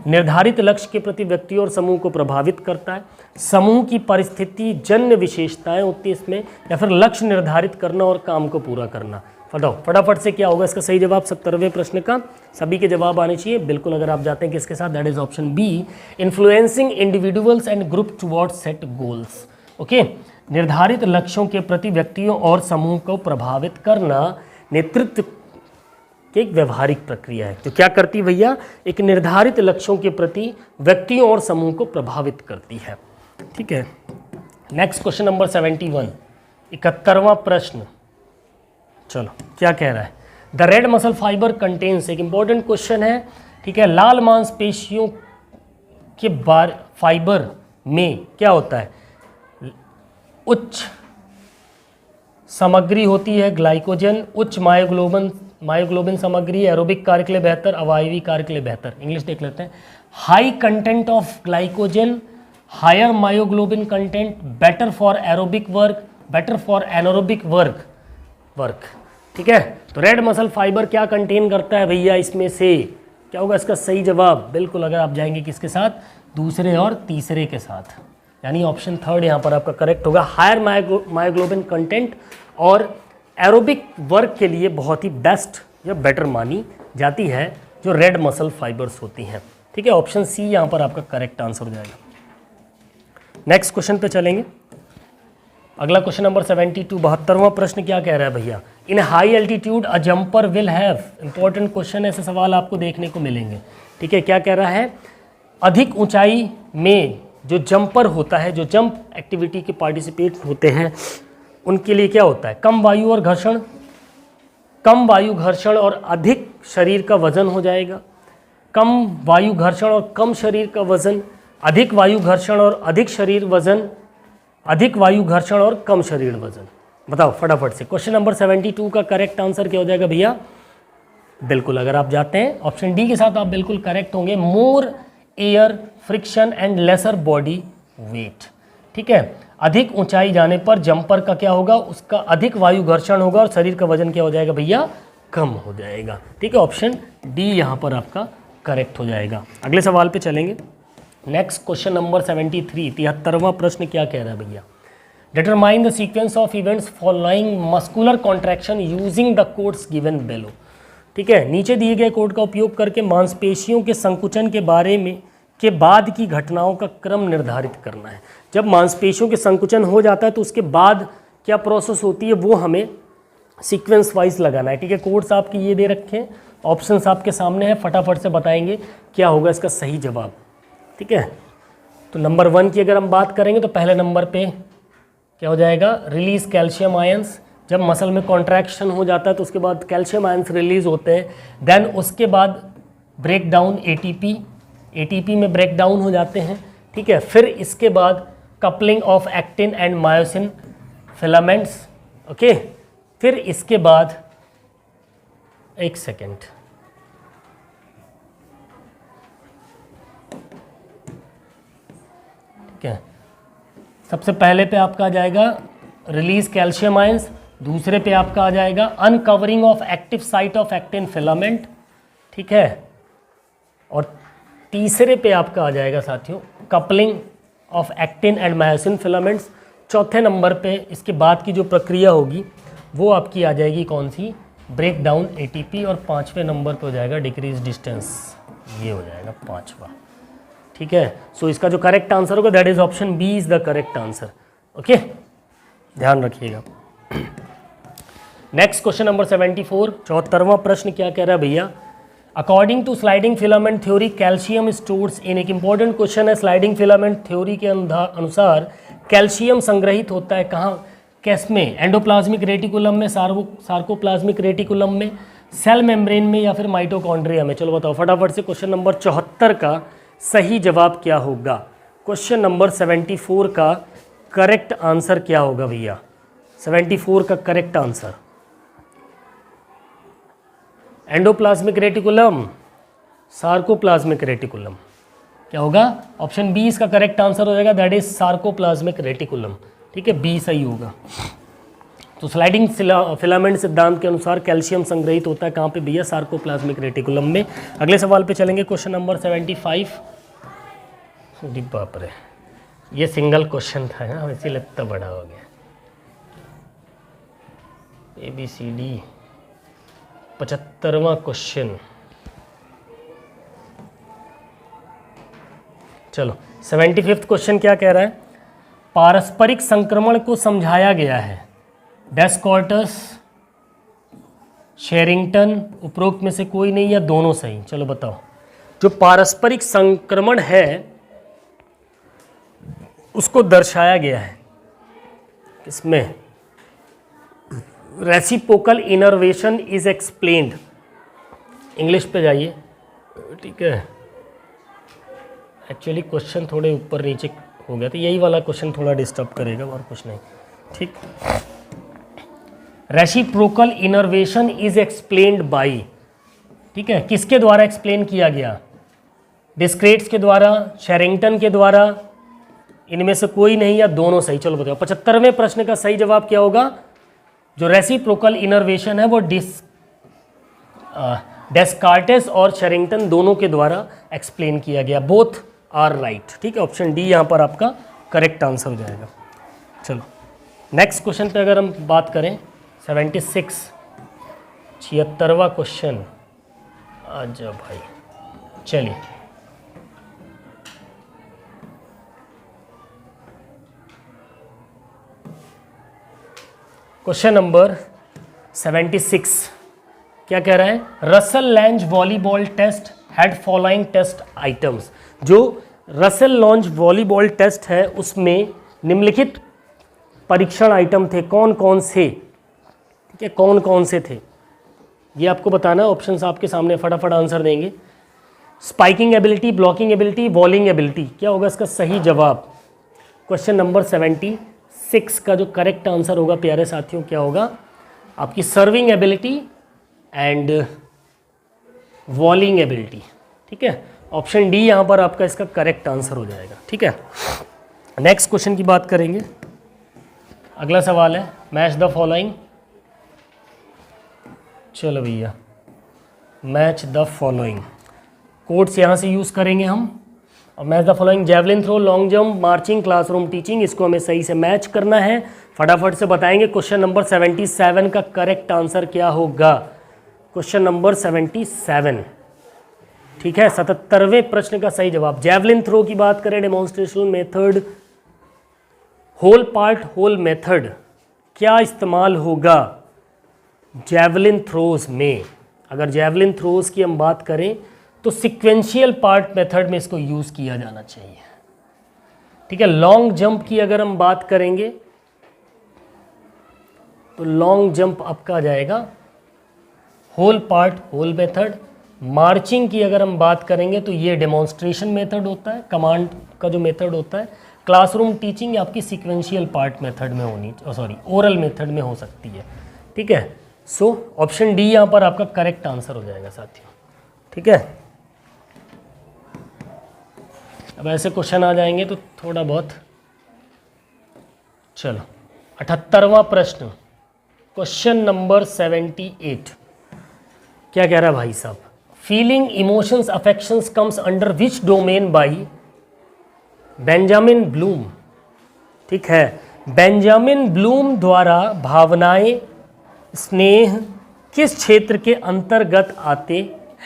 निर्धारित लक्ष्य के प्रति व्यक्ति और समूह को प्रभावित करता है, समूह की परिस्थिति जन्य विशेषताएं होती है इसमें, या फिर लक्ष्य निर्धारित करना और काम को पूरा करना। फटाफट से क्या होगा इसका सही जवाब 70वें प्रश्न का, सभी के जवाब आने चाहिए बिल्कुल। अगर आप जाते हैं किसके साथ, that is option B, influencing individuals and group towards set goals. Okay, निर्धारित लक्ष्यों के प्रति व्यक्तियों और समूह को प्रभावित करना नेतृत्व की एक व्यवहारिक प्रक्रिया है। तो क्या करती भैया, एक निर्धारित लक्ष्यों के प्रति व्यक्तियों और समूह को प्रभावित करती है। ठीक है, नेक्स्ट क्वेश्चन नंबर 71, 71वां प्रश्न। चलो क्या कह रहा है, the red muscle fibre contains, एक इंपॉर्टेंट क्वेश्चन है। ठीक है, लाल मांसपेशियों के फाइबर में क्या होता है, उच्च सामग्री होती है ग्लाइकोजन, उच्च मायोग्लोबिन सामग्री, एरोबिक कार्य के लिए बेहतर, अवायवी कार्य के लिए बेहतर। इंग्लिश देख लेते हैं, high content of glycogen, higher myoglobin content, better for aerobic work, better for anaerobic work. ठीक है, तो रेड मसल फाइबर क्या कंटेन करता है भैया, इसमें से क्या होगा इसका सही जवाब, बिल्कुल अगर आप जाएंगे किसके साथ, दूसरे और तीसरे के साथ, यानी ऑप्शन थर्ड यहाँ पर आपका करेक्ट होगा। हायर मायोग्लोबिन कंटेंट और एरोबिक वर्क के लिए बहुत ही बेस्ट या बेटर मानी जाती है जो रेड मसल फाइबर्स होती हैं। ठीक है, ऑप्शन सी यहाँ पर आपका करेक्ट आंसर हो जाएगा। नेक्स्ट क्वेश्चन पे चलेंगे, अगला क्वेश्चन नंबर 72, 72वां प्रश्न क्या कह रहा है भैया, इन high altitude a jumper will have, important question, ऐसे सवाल आपको देखने को मिलेंगे। ठीक है, क्या कह रहा है, अधिक ऊंचाई में जो जंपर होता है, जो जंप एक्टिविटी के पार्टिसिपेट होते हैं, उनके लिए क्या होता है, कम वायु घर्षण और अधिक शरीर का वजन हो जाएगा। कम वायु घर्षण और कम शरीर का वजन, अधिक वायु घर्षण और अधिक शरीर वजन, अधिक वायु घर्षण और कम शरीर वजन। बताओ फटाफट से, क्वेश्चन नंबर 72 का करेक्ट आंसर क्या हो जाएगा भैया, बिल्कुल अगर आप जाते हैं ऑप्शन डी के साथ आप बिल्कुल करेक्ट होंगे, मोर air friction and lesser body weight. ठीक है, अधिक ऊंचाई जाने पर जंपर का क्या होगा, उसका अधिक वायु घर्षण होगा और शरीर का वजन क्या हो जाएगा भैया, कम हो जाएगा। ठीक है, ऑप्शन डी यहाँ पर आपका करेक्ट हो जाएगा। अगले सवाल पे चलेंगे, नेक्स्ट क्वेश्चन नंबर 73, 73वां प्रश्न क्या कह रहा है भैया, determine the sequence of events following muscular contraction using the codes given below. ठीक है, नीचे दिए गए कोड का उपयोग करके मांसपेशियों के संकुचन के बारे में के बाद की घटनाओं का क्रम निर्धारित करना है। जब मांसपेशियों के संकुचन हो जाता है तो उसके बाद क्या प्रोसेस होती है वो हमें सीक्वेंस वाइज लगाना है। ठीक है, कोड्स आपके ये दे रखे हैं, ऑप्शंस आपके सामने हैं, फटाफट से बताएंगे क्या होगा इसका सही जवाब। ठीक है, तो नंबर 1 की अगर हम बात करेंगे तो पहले नंबर पे क्या हो जाएगा, रिलीज कैल्शियम आयंस। जब मसल में कॉन्ट्रैक्शन हो जाता है तो उसके बाद कैल्शियम आयंस रिलीज होते हैं, देन उसके बाद ब्रेक डाउन एटीपी में ब्रेक डाउन हो जाते हैं। ठीक है, फिर इसके बाद coupling of actin and myosin filaments. Okay, फिर इसके बाद एक सेकेंड, ठीक है, सबसे पहले पे आपका आ जाएगा रिलीज कैल्शियम आयंस, दूसरे पे आपका आ जाएगा uncovering of active site of actin filament. ठीक है, और तीसरे पे आपका आ जाएगा साथियों coupling of actin and myosin filaments. चौथे नंबर पे इसके बाद की जो प्रक्रिया होगी वो आपकी आ जाएगी कौन सी, ब्रेक डाउन एटीपी, और पाँचवें नंबर पे हो जाएगा डिक्रीज डिस्टेंस, ये हो जाएगा पाँचवा। ठीक है, सो इसका जो करेक्ट आंसर होगा that is option B is the correct answer. Okay, ध्यान रखिएगा। नेक्स्ट क्वेश्चन नंबर 74, 74वां प्रश्न क्या कह रहा है भैया, according to sliding filament theory calcium stores in, एक इंपॉर्टेंट क्वेश्चन है, स्लाइडिंग फिलामेंट थ्योरी के अनुसार कैल्शियम संग्रहित होता है कहाँ, कैस में, एंडोप्लाज्मिक रेटिकुलम में, सार्कोप्लाज्मिक रेटिकुलम में, सेल मेम्ब्रेन में, या फिर माइटोकॉन्ड्रिया में। चलो बताओ फटाफट से, क्वेश्चन नंबर 74 का सही जवाब क्या होगा, क्वेश्चन नंबर 74 का करेक्ट आंसर क्या होगा भैया, 74 का correct answer endoplasmic reticulum, sarcoplasmic reticulum, क्या होगा, ऑप्शन बी इसका करेक्ट आंसर हो जाएगा, दैट इज सार्कोप्लाज्मिक रेटिकुलम। ठीक है, बी सही होगा। तो स्लाइडिंग फिलामेंट सिद्धांत के अनुसार कैल्शियम संग्रहित होता है कहाँ पे भैया? सार्कोप्लाज्मिक रेटिकुलम में। अगले सवाल पे चलेंगे, क्वेश्चन नंबर 75। अरे बाप रे, ये सिंगल क्वेश्चन था ना, इसीलिए इतना बड़ा हो गया। ABCD 75वां क्वेश्चन। चलो 75th क्वेश्चन क्या कह रहा है? पारस्परिक संक्रमण को समझाया गया है। डेस्कॉर्टस, शेरिंगटन, उपरोक्त में से कोई नहीं या दोनों सही? चलो बताओ। जो पारस्परिक संक्रमण है उसको दर्शाया गया है किसमें? Reciprocal innervation is explained. English पे जाइए, ठीक है। एक्चुअली क्वेश्चन थोड़े ऊपर नीचे हो गया, तो यही वाला क्वेश्चन थोड़ा डिस्टर्ब करेगा और कुछ नहीं, ठीक। Reciprocal innervation is explained by, ठीक है, किसके द्वारा एक्सप्लेन किया गया? डिस्क्रेट्स के द्वारा, शेरिंगटन के द्वारा, इनमें से कोई नहीं या दोनों सही? चलो बताओ। 75वें प्रश्न का सही जवाब क्या होगा? जो रेसिप्रोकल इनर्वेशन है वो डेस्कार्टेस और शेरिंगटन दोनों के द्वारा एक्सप्लेन किया गया। बोथ आर राइट, ठीक है। ऑप्शन डी यहाँ पर आपका करेक्ट आंसर हो जाएगा। चलो नेक्स्ट क्वेश्चन पे अगर हम बात करें, 76 76वां क्वेश्चन। आजा भाई, चलिए। क्वेश्चन नंबर 76 क्या कह रहा है? Russell Lange volleyball test had following test items. जो रसल लॉन्च वॉलीबॉल टेस्ट है उसमें निम्नलिखित परीक्षण आइटम थे, कौन कौन से? ठीक है, कौन कौन से थे ये आपको बताना। ऑप्शंस आपके सामने, फटाफट आंसर देंगे। Spiking ability, blocking ability, bowling ability. क्या होगा इसका सही जवाब? क्वेश्चन नंबर 76 का जो करेक्ट आंसर होगा प्यारे साथियों क्या होगा? आपकी सर्विंग एबिलिटी एंड वॉलिंग एबिलिटी, ठीक है। ऑप्शन डी यहाँ पर आपका इसका करेक्ट आंसर हो जाएगा, ठीक है। नेक्स्ट क्वेश्चन की बात करेंगे। अगला सवाल है, मैच द फॉलोइंग। चलो भैया, मैच द फॉलोइंग कोड्स यहाँ से यूज़ करेंगे हम। और match the following, javelin throw, long jump, marching, classroom teaching, इसको हमें सही से मैच करना है। फटाफट से बताएंगे। क्वेश्चन नंबर 77 का करेक्ट आंसर क्या होगा? क्वेश्चन नंबर 77, ठीक है, 77वें प्रश्न का सही जवाब। जेवलिन थ्रो की बात करें, demonstration method, whole part whole method क्या इस्तेमाल होगा जेवलिन थ्रोज में? अगर जेवलिन थ्रोज की हम बात करें तो सिक्वेंशियल पार्ट मेथड में इसको यूज़ किया जाना चाहिए, ठीक है। लॉन्ग जंप की अगर हम बात करेंगे तो लॉन्ग जंप आपका आ जाएगा whole part whole method. Marching की अगर हम बात करेंगे तो ये डेमोन्स्ट्रेशन मेथड होता है, कमांड का जो मेथड होता है। क्लासरूम टीचिंग आपकी सीक्वेंशियल पार्ट मेथड में होनी, ओरल मेथड में हो सकती है, ठीक है। सो ऑप्शन डी यहाँ पर आपका करेक्ट आंसर हो जाएगा साथियों, ठीक है। अब ऐसे क्वेश्चन आ जाएंगे तो थोड़ा बहुत। चलो 78वां प्रश्न, क्वेश्चन नंबर 78 क्या कह रहा है भाई साहब? Feeling, emotions, affections comes under which domain by Benjamin Bloom, ठीक है। बेंजामिन ब्लूम द्वारा भावनाएं, स्नेह किस क्षेत्र के अंतर्गत आते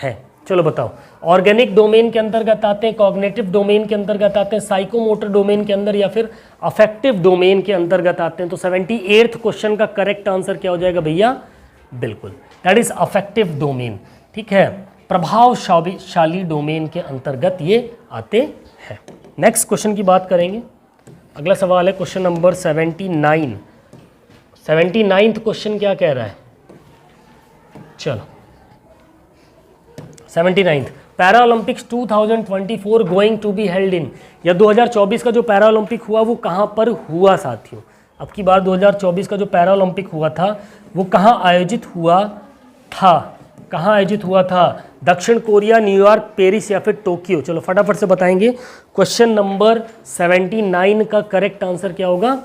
हैं? चलो बताओ। ऑर्गेनिक डोमेन के अंतर्गत आते हैं, कॉग्निटिव डोमेन के अंतर्गत आते हैं, साइकोमोटर डोमेन के अंदर, या फिर अफेक्टिव डोमेन के अंतर्गत आते हैं? तो 78th क्वेश्चन का करेक्ट आंसर क्या हो जाएगा भैया? बिल्कुल, दैट इज अफेक्टिव डोमेन, ठीक है। प्रभावशाली डोमेन के अंतर्गत ये आते हैं। नेक्स्ट क्वेश्चन की बात करेंगे। अगला सवाल है क्वेश्चन नंबर 79। 79th क्वेश्चन क्या कह रहा है? चलो 79th, para Olympics 2024 going to be held in, या 2024 का जो पैरा ओलंपिक हुआ वो कहाँ पर हुआ साथियों? अब की बार 2024 का जो पैरा ओलंपिक हुआ था वो कहाँ आयोजित हुआ था? कहाँ आयोजित हुआ था? दक्षिण कोरिया, न्यूयॉर्क, पेरिस या फिर टोक्यो? चलो फटाफट से बताएंगे। क्वेश्चन नंबर 79 का करेक्ट आंसर क्या होगा?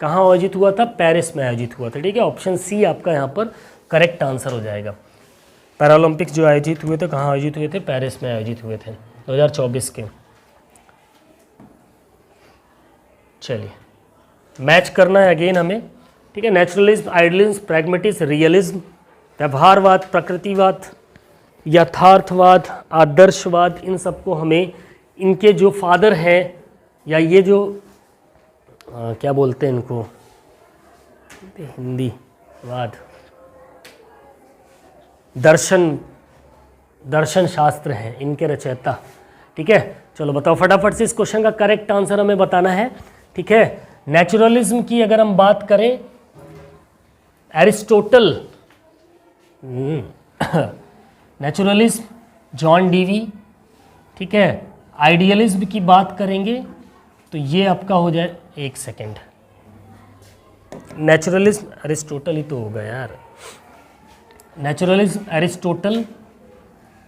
कहाँ आयोजित हुआ था? पेरिस में आयोजित हुआ था। ठीक है, ऑप्शन सी आपका यहाँ पर करेक्ट आंसर हो जाएगा। पैरालंपिक्स जो आयोजित हुए थे कहाँ आयोजित हुए थे? पेरिस में आयोजित हुए थे 2024 के। चलिए मैच करना है अगेन हमें। ठीक है, नेचुरलिज्म, आइडियलिज्म, प्रैग्मेटिज्म, रियलिज्म, व्यवहारवाद, प्रकृतिवाद, यथार्थवाद, आदर्शवाद, इन सबको हमें इनके जो फादर हैं या ये जो क्या बोलते हैं इनको हिंदी वाद, दर्शन शास्त्र हैं, इनके रचयिता। ठीक है, चलो बताओ फटाफट से इस क्वेश्चन का करेक्ट आंसर हमें बताना है। ठीक है, नेचुरलिज्म की अगर हम बात करें, एरिस्टोटल, नेचुरलिज्म जॉन डीवी। ठीक है, आइडियलिज्म की बात करेंगे तो ये आपका हो जाए, एक सेकेंड, नेचुरलिज्म एरिस्टोटल ही तो होगा यार। नेचुरलिज्म एरिस्टोटल,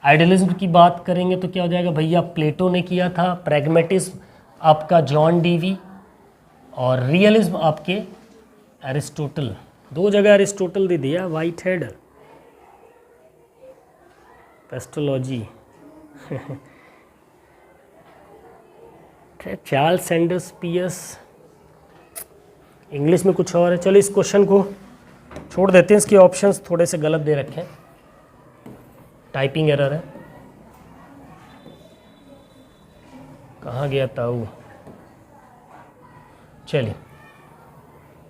आइडियलिज्म की बात करेंगे तो क्या हो जाएगा भैया? प्लेटो ने किया था। प्रैग्मेटिज्म आपका जॉन डीवी और रियलिज्म आपके एरिस्टोटल। दो जगह एरिस्टोटल दे दिया। Whitehead, Pestalozzi Charles Sanders Peirce, English में कुछ और है। चलो इस क्वेश्चन को छोड़ देते हैं, इसके ऑप्शंस थोड़े से गलत दे रखे हैं, टाइपिंग एरर है। कहाँ गया ताऊ? चलिए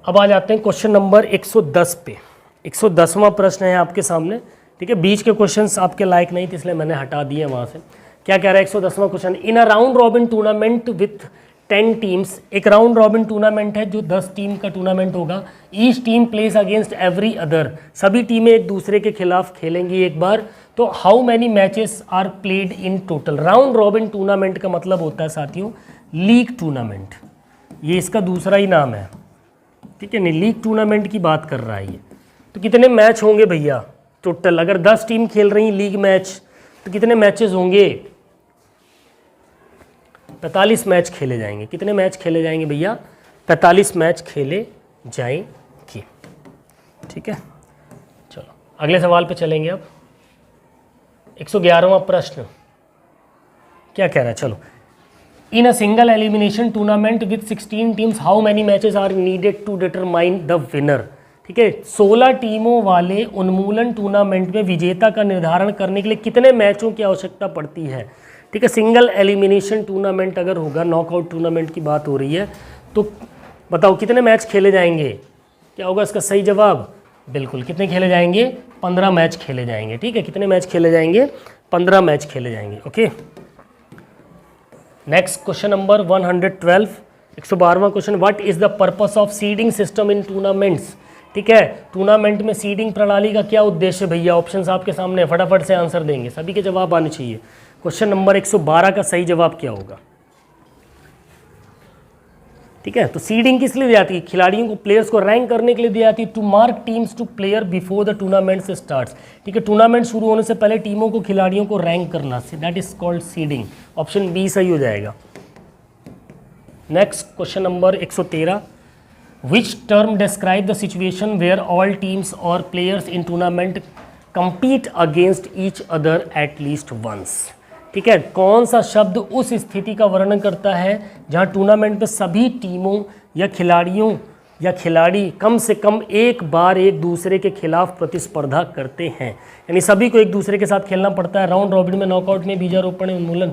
अब आ जाते हैं क्वेश्चन नंबर 110 पे। 110वां प्रश्न है आपके सामने। ठीक है, बीच के क्वेश्चंस आपके लायक नहीं थे इसलिए मैंने हटा दिए वहाँ से। क्या कह रहा है 110वां question? In a round robin tournament with 10 teams, एक राउंड रॉबिन टूर्नामेंट है जो 10 टीम का टूर्नामेंट होगा। Each team plays against every other, सभी टीमें एक दूसरे के खिलाफ खेलेंगी एक बार। तो how many matches are played in total? Round robin tournament का मतलब होता है साथियों लीग टूर्नामेंट, ये इसका दूसरा ही नाम है। ठीक है, नहीं लीग टूर्नामेंट की बात कर रहा है ये। तो कितने मैच होंगे भैया टोटल? अगर 10 टीम खेल रही लीग मैच तो कितने मैचेस होंगे? 45 मैच खेले जाएंगे। कितने मैच खेले जाएंगे भैया? 45 मैच खेले जाएंगे। ठीक है, चलो अगले सवाल पे चलेंगे। अब 111वां प्रश्न क्या कह रहा है? चलो, in a single elimination tournament with 16 teams how many matches are needed to determine the winner? ठीक है, 16 टीमों वाले उन्मूलन टूर्नामेंट में विजेता का निर्धारण करने के लिए कितने मैचों की आवश्यकता पड़ती है? ठीक है, सिंगल एलिमिनेशन टूर्नामेंट अगर होगा, नॉकआउट टूर्नामेंट की बात हो रही है, तो बताओ कितने मैच खेले जाएंगे? क्या होगा इसका सही जवाब? बिल्कुल, कितने खेले जाएंगे? 15 मैच खेले जाएंगे। ठीक है, कितने मैच खेले जाएंगे? 15 मैच खेले जाएंगे। ओके, नेक्स्ट क्वेश्चन नंबर 112, 112वां question. What is the purpose of seeding system in tournaments? ठीक है, टूर्नामेंट में सीडिंग प्रणाली का क्या उद्देश्य भैया? ऑप्शंस आपके सामने, फटाफट से आंसर देंगे, सभी के जवाब आने चाहिए। क्वेश्चन नंबर 112 का सही जवाब क्या होगा? ठीक है, तो सीडिंग किस लिए दी जाती है? खिलाड़ियों को, प्लेयर्स को रैंक करने के लिए दी जाती है। To mark teams to player before the tournament से स्टार्ट्स। ठीक है, टूर्नामेंट शुरू होने से पहले टीमों को, खिलाड़ियों को रैंक करना, that is called seeding. Option B सही हो जाएगा। Next question number 113, which term describe the situation where all teams और players in tournament compete against each other at least once? ठीक है, कौन सा शब्द उस स्थिति का वर्णन करता है जहां टूर्नामेंट में सभी टीमों या खिलाड़ियों या खिलाड़ी कम से कम एक बार एक दूसरे के खिलाफ प्रतिस्पर्धा करते हैं? यानी सभी को एक दूसरे के साथ खेलना पड़ता है। राउंड रॉबिन में, नॉकआउट में, बीजारोपण, उन्मूलन,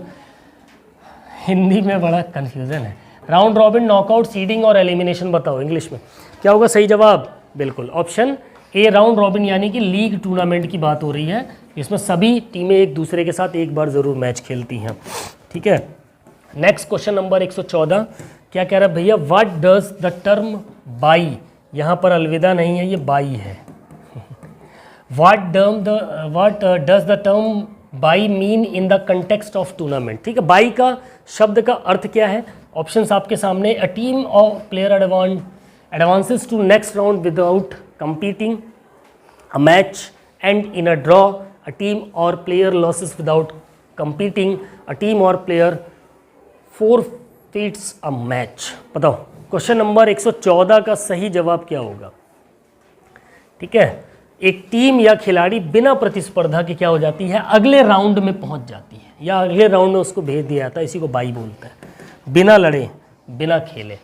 हिंदी में बड़ा कन्फ्यूजन है। राउंड रॉबिन, नॉकआउट, सीडिंग और एलिमिनेशन बताओ इंग्लिश में क्या होगा सही जवाब? बिल्कुल ऑप्शन ए, राउंड रॉबिन, यानी कि लीग टूर्नामेंट की बात हो रही है, इसमें सभी टीमें एक दूसरे के साथ एक बार ज़रूर मैच खेलती हैं। ठीक है, नेक्स्ट क्वेश्चन नंबर 114 क्या कह रहा है भैया? What does the term by, यहाँ पर अलविदा नहीं है, ये बाई है। What does the term by mean in the context of tournament? ठीक है, बाई का शब्द का अर्थ क्या है? ऑप्शंस आपके सामने। A team of player advances to next round without competing, a match end in a draw, a team or player loses without competing, a team or player forfeits a match। बताओ question number 114 का सही जवाब क्या होगा? ठीक है, एक team या खिलाड़ी बिना प्रतिस्पर्धा के क्या हो जाती है, अगले राउंड में पहुंच जाती है, या अगले राउंड में उसको भेज दिया जाता है, इसी को बाई बोलते हैं, बिना लड़े बिना खेले।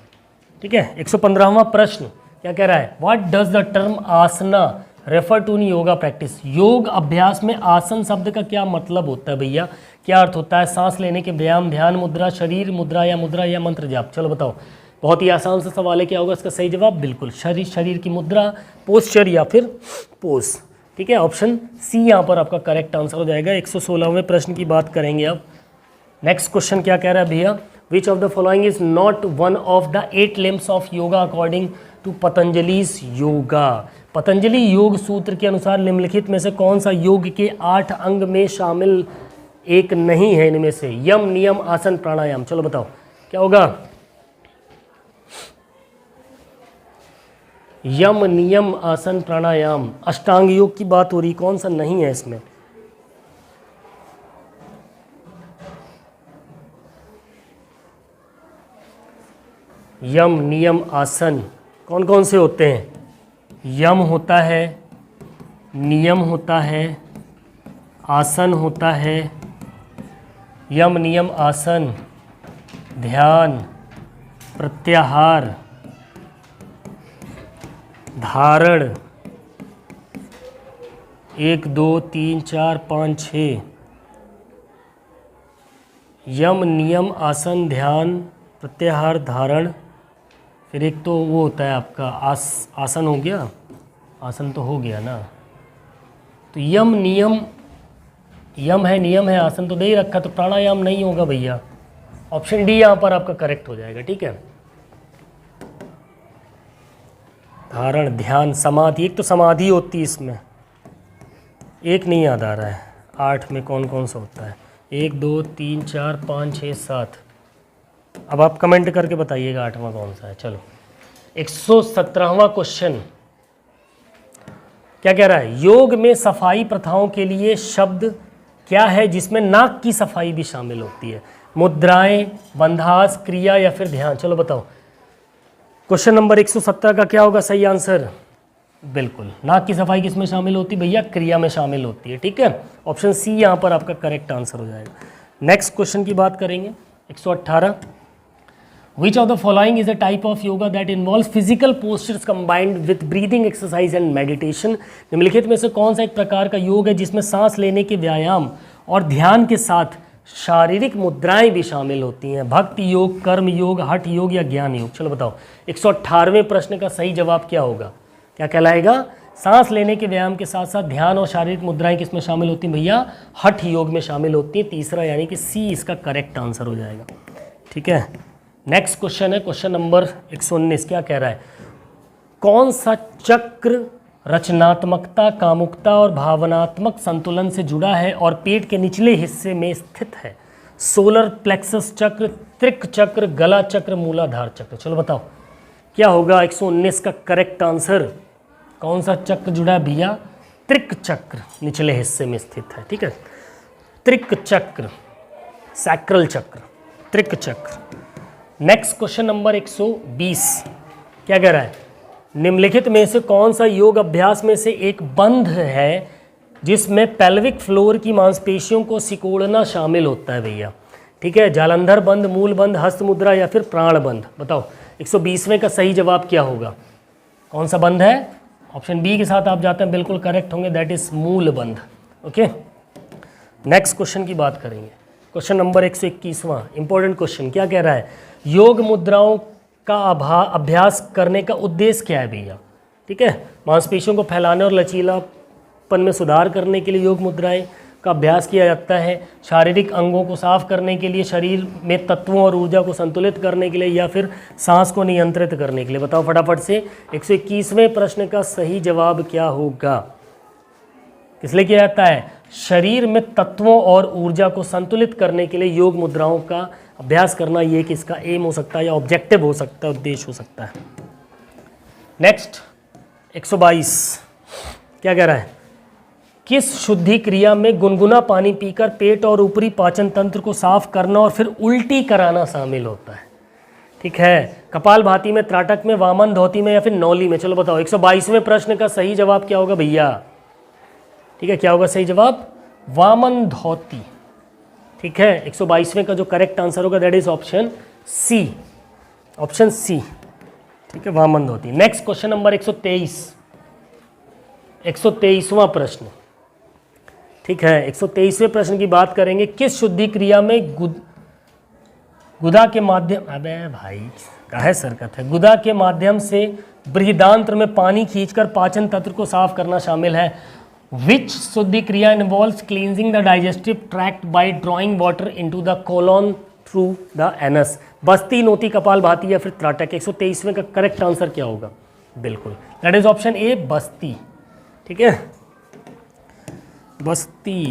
ठीक है, 115वां प्रश्न क्या कह रहा है? What does the term asana refer to in yoga practice? योग अभ्यास में आसन शब्द का क्या मतलब होता है भैया? क्या अर्थ होता है? सांस लेने के व्यायाम, ध्यान मुद्रा, शरीर मुद्रा या मंत्र जाप? चलो बताओ, बहुत ही आसान सा सवाल है। क्या होगा इसका सही जवाब? बिल्कुल शरीर की मुद्रा, पोस्चर या फिर पोज। ठीक है, ऑप्शन सी यहाँ पर आपका करेक्ट आंसर हो जाएगा। 116वें प्रश्न की बात करेंगे अब। नेक्स्ट क्वेश्चन क्या कह रहा है भैया? Which of the following is not one of the 8 limbs of yoga according to Patanjali's yoga? Patanjali Yoga Sutra के अनुसार निम्नलिखित में से कौन सा योग के 8 अंग में शामिल एक नहीं है इनमें से? यम, नियम, आसन, प्राणायाम? चलो बताओ क्या होगा? यम, नियम, आसन, प्राणायाम। अष्टांग योग की बात हो रही, कौन सा नहीं है इसमें? यम, नियम, आसन कौन कौन से होते हैं? यम होता है, नियम होता है, आसन होता है। यम, नियम, आसन, ध्यान, प्रत्याहार, धारण, 1 2 3 4 5 6। यम, नियम, आसन, ध्यान, प्रत्याहार, धारण, फिर एक तो वो होता है आपका आसन हो गया, आसन तो हो गया ना। तो यम, नियम, यम है, नियम है, आसन तो दे ही रखा, तो प्राणायाम नहीं होगा भैया। ऑप्शन डी यहाँ पर आपका करेक्ट हो जाएगा। ठीक है, धारण, ध्यान, समाधि। एक तो समाधि होती है इसमें, एक नहीं याद आ रहा है। 8 में कौन कौन सा होता है? 1 2 3 4 5 6 7। अब आप कमेंट करके बताइएगा 8वां कौन सा है। चलो 117वां क्वेश्चन क्या कह रहा है? योग में सफाई प्रथाओं के लिए शब्द क्या है जिसमें नाक की सफाई भी शामिल होती है? मुद्राएं, बंधास, क्रिया या फिर ध्यान? चलो बताओ, क्वेश्चन नंबर 117 का क्या होगा सही आंसर? बिल्कुल, नाक की सफाई किस में शामिल होती है भैया? क्रिया में शामिल होती है। ठीक है, ऑप्शन सी यहाँ पर आपका करेक्ट आंसर हो जाएगा। नेक्स्ट क्वेश्चन की बात करेंगे 118। Which of the following is a type of yoga that involves physical postures combined with breathing exercise and meditation? निम्नलिखित में से कौन सा एक प्रकार का योग है जिसमें सांस लेने के व्यायाम और ध्यान के साथ शारीरिक मुद्राएं भी शामिल होती हैं? भक्ति योग, कर्म योग, हठ योग या ज्ञान योग? चलो बताओ, 118वें प्रश्न का सही जवाब क्या होगा? क्या कहलाएगा? सांस लेने के व्यायाम के साथ साथ ध्यान और शारीरिक मुद्राएं किस में शामिल होती हैं भैया? हठ योग में शामिल होती हैं। तीसरा यानी कि सी इसका करेक्ट आंसर हो जाएगा। ठीक है, नेक्स्ट क्वेश्चन है क्वेश्चन नंबर 119। क्या कह रहा है? कौन सा चक्र रचनात्मकता, कामुकता और भावनात्मक संतुलन से जुड़ा है और पेट के निचले हिस्से में स्थित है? सोलर प्लेक्सस चक्र, त्रिक चक्र, गला चक्र, मूलाधार चक्र? चलो बताओ क्या होगा 119 का करेक्ट आंसर? कौन सा चक्र जुड़ा है भैया? त्रिक चक्र निचले हिस्से में स्थित है। ठीक है, त्रिक चक्र, सैक्रल चक्र, त्रिक चक्र। नेक्स्ट क्वेश्चन नंबर 120 क्या कह रहा है? निम्नलिखित में से कौन सा योग अभ्यास में से एक बंध है जिसमें पेल्विक फ्लोर की मांसपेशियों को सिकोड़ना शामिल होता है भैया? ठीक है, जालंधर बंध, मूल बंध, हस्त मुद्रा या फिर प्राण बंध? बताओ 120वें का सही जवाब क्या होगा? कौन सा बंध है? ऑप्शन बी के साथ आप जाते हैं, बिल्कुल करेक्ट होंगे, दैट इज मूल बंध। ओके, नेक्स्ट क्वेश्चन की बात करेंगे। क्वेश्चन नंबर 121वां इंपॉर्टेंट क्वेश्चन क्या कह रहा है? योग मुद्राओं का अभ्यास करने का उद्देश्य क्या है भैया? ठीक है, मांसपेशियों को फैलाने और लचीलापन में सुधार करने के लिए योग मुद्राएं का अभ्यास किया जाता है। शारीरिक अंगों को साफ करने के लिए, शरीर में तत्वों और ऊर्जा को संतुलित करने के लिए, या फिर सांस को नियंत्रित करने के लिए? बताओ फटाफट से 121वें प्रश्न का सही जवाब क्या होगा? किस लिए किया जाता है? शरीर में तत्वों और ऊर्जा को संतुलित करने के लिए योग मुद्राओं का अभ्यास करना, ये किसका एम हो सकता है या ऑब्जेक्टिव हो सकता है, उद्देश्य हो सकता है। नेक्स्ट 122 क्या कह रहा है? किस शुद्धि क्रिया में गुनगुना पानी पीकर पेट और ऊपरी पाचन तंत्र को साफ करना और फिर उल्टी कराना शामिल होता है? ठीक है, कपालभाति में, त्राटक में, वामन धोती में या फिर नौली में? चलो बताओ 122वें प्रश्न का सही जवाब क्या होगा भैया? ठीक है, क्या होगा सही जवाब? वामन धोती। ठीक है, 122वें का जो करेक्ट आंसर होगा that is option C, option C. ठीक है, vaman dhauti. Next question number 123, 123वां प्रश्न। ठीक है, 123वें प्रश्न की बात करेंगे। किस शुद्धि क्रिया में गुदा के माध्यम, अबे भाई काहे सरकत है, गुदा के माध्यम से बृहदांत्र में पानी खींचकर पाचन तंत्र को साफ करना शामिल है? Which shuddhi kriya involves cleansing the digestive tract by drawing water into the colon through the anus? Basti, neti, kapalbhati या फिर त्राटक? 123वें का करेक्ट आंसर क्या होगा? बिल्कुल दैट इज ऑप्शन ए, बस्ती। ठीक है, बस्ती।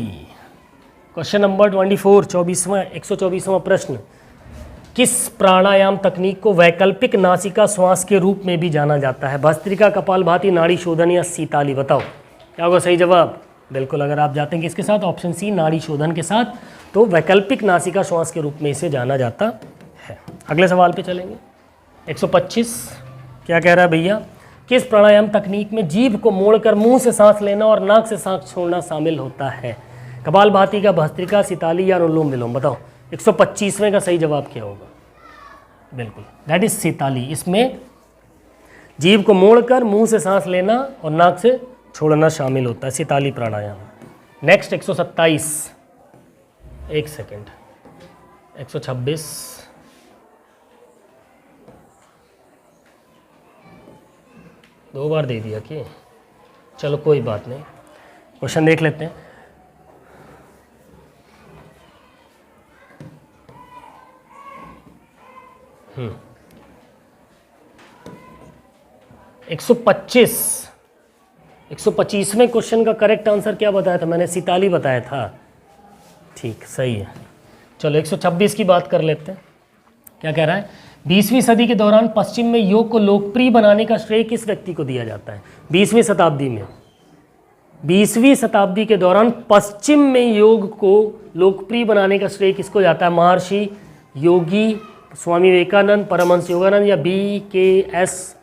क्वेश्चन नंबर 24, 124वां प्रश्न। किस प्राणायाम तकनीक को वैकल्पिक नासिका श्वास के रूप में भी जाना जाता है? भस्त्रिका, कपालभाति, नाड़ी शोधन या सीताली? बताओ क्या होगा सही जवाब? बिल्कुल, अगर आप जाते हैं किसके साथ? ऑप्शन सी, नाड़ी शोधन के साथ, तो वैकल्पिक नासिका श्वास के रूप में इसे जाना जाता है। अगले सवाल पे चलेंगे। 125 क्या कह रहा है भैया? किस प्राणायाम तकनीक में जीभ को मोड़कर मुंह से सांस लेना और नाक से सांस छोड़ना शामिल होता है? कपालभाति का, भस्त्रिका, सीताली या अनुलोम विलोम? बताओ 125वें का सही जवाब क्या होगा? बिल्कुल दैट इज सीताली। इसमें जीभ को मोड़कर मुंह से सांस लेना और नाक से छोड़ना शामिल होता है, सीताली प्राणायाम। नेक्स्ट 127, एक सेकेंड, 126, दो बार दे दिया कि, चलो कोई बात नहीं, क्वेश्चन देख लेते हैं। हम्म 125वें क्वेश्चन का करेक्ट आंसर क्या बताया था मैंने? सीताली बताया था। ठीक, सही है। चलो 126 की बात कर लेते हैं। क्या कह रहा है? 20वीं सदी के दौरान पश्चिम में योग को लोकप्रिय बनाने का श्रेय किस व्यक्ति को दिया जाता है? 20वीं शताब्दी में, 20वीं शताब्दी के दौरान पश्चिम में योग को लोकप्रिय बनाने का श्रेय किसको जाता है? महर्षि योगी, स्वामी विवेकानंद, परमहंस योगानंद या BKS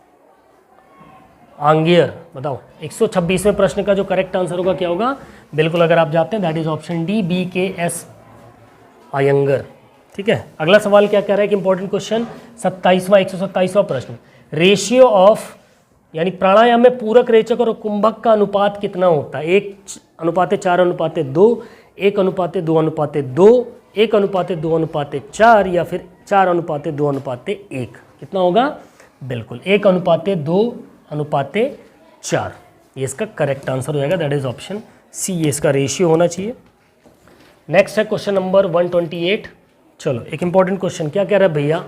आंगियर? बताओ 126वें प्रश्न का जो करेक्ट आंसर होगा क्या होगा? बिल्कुल, अगर आप जाते हैं that is option D, BKS Iyengar. ठीक है, अगला सवाल क्या कह रहा है कि इंपॉर्टेंट क्वेश्चन 127वां प्रश्न। रेशियो ऑफ, यानी प्राणायाम में पूरक, रेचक और कुंभक का अनुपात कितना होता है? 1:4:2, 1:2:2, 1:2:4 या फिर 4:2:1? कितना होगा? बिल्कुल 1:2:4, ये इसका करेक्ट आंसर हो जाएगा, दैट इज ऑप्शन सी, ये इसका रेशियो होना चाहिए। नेक्स्ट है क्वेश्चन नंबर 128। चलो एक इंपॉर्टेंट क्वेश्चन, क्या कह रहा है भैया?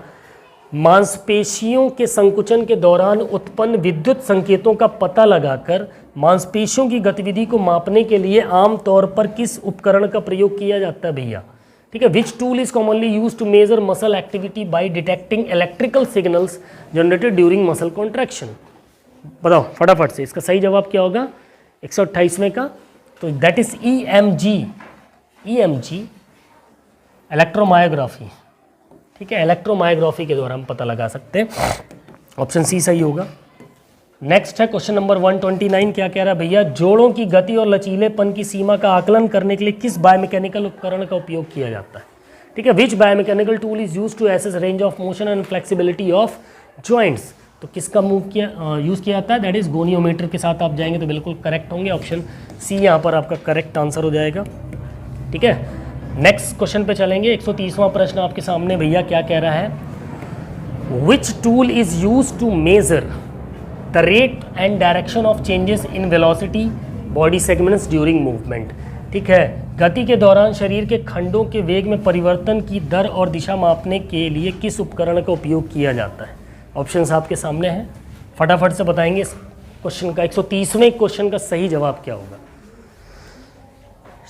मांसपेशियों के संकुचन के दौरान उत्पन्न विद्युत संकेतों का पता लगाकर मांसपेशियों की गतिविधि को मापने के लिए आमतौर पर किस उपकरण का प्रयोग किया जाता है भैया? ठीक है, which tool is commonly use to measure muscle activity by detecting electrical signals generated during muscle contraction? बताओ फटाफट से, इसका सही जवाब क्या होगा 128वें का? तो दैट इज EMG, इलेक्ट्रोमायोग्राफी। ठीक है, इलेक्ट्रोमायोग्राफी के द्वारा हम पता लगा सकते हैं, ऑप्शन सी सही होगा। नेक्स्ट है क्वेश्चन नंबर 129। क्या कह रहा है भैया? जोड़ों की गति और लचीलेपन की सीमा का आकलन करने के लिए किस बायोमैकेनिकल उपकरण का उपयोग किया जाता है? ठीक है, which biomechanical tool is use to assess range of motion and flexibility of joints? तो किसका यूज़ किया जाता है? दैट इज गोनियोमीटर के साथ आप जाएंगे तो बिल्कुल करेक्ट होंगे, ऑप्शन सी यहाँ पर आपका करेक्ट आंसर हो जाएगा। ठीक है, नेक्स्ट क्वेश्चन पे चलेंगे। 130वां प्रश्न आपके सामने भैया क्या कह रहा है? Which tool is use to measure the rate and direction of changes in velocity body segments during movement? ठीक है, गति के दौरान शरीर के खंडों के वेग में परिवर्तन की दर और दिशा मापने के लिए किस उपकरण का उपयोग किया जाता है? ऑप्शंस आपके सामने हैं, फटाफट से बताएंगे इस क्वेश्चन का। 130वें क्वेश्चन का सही जवाब क्या होगा?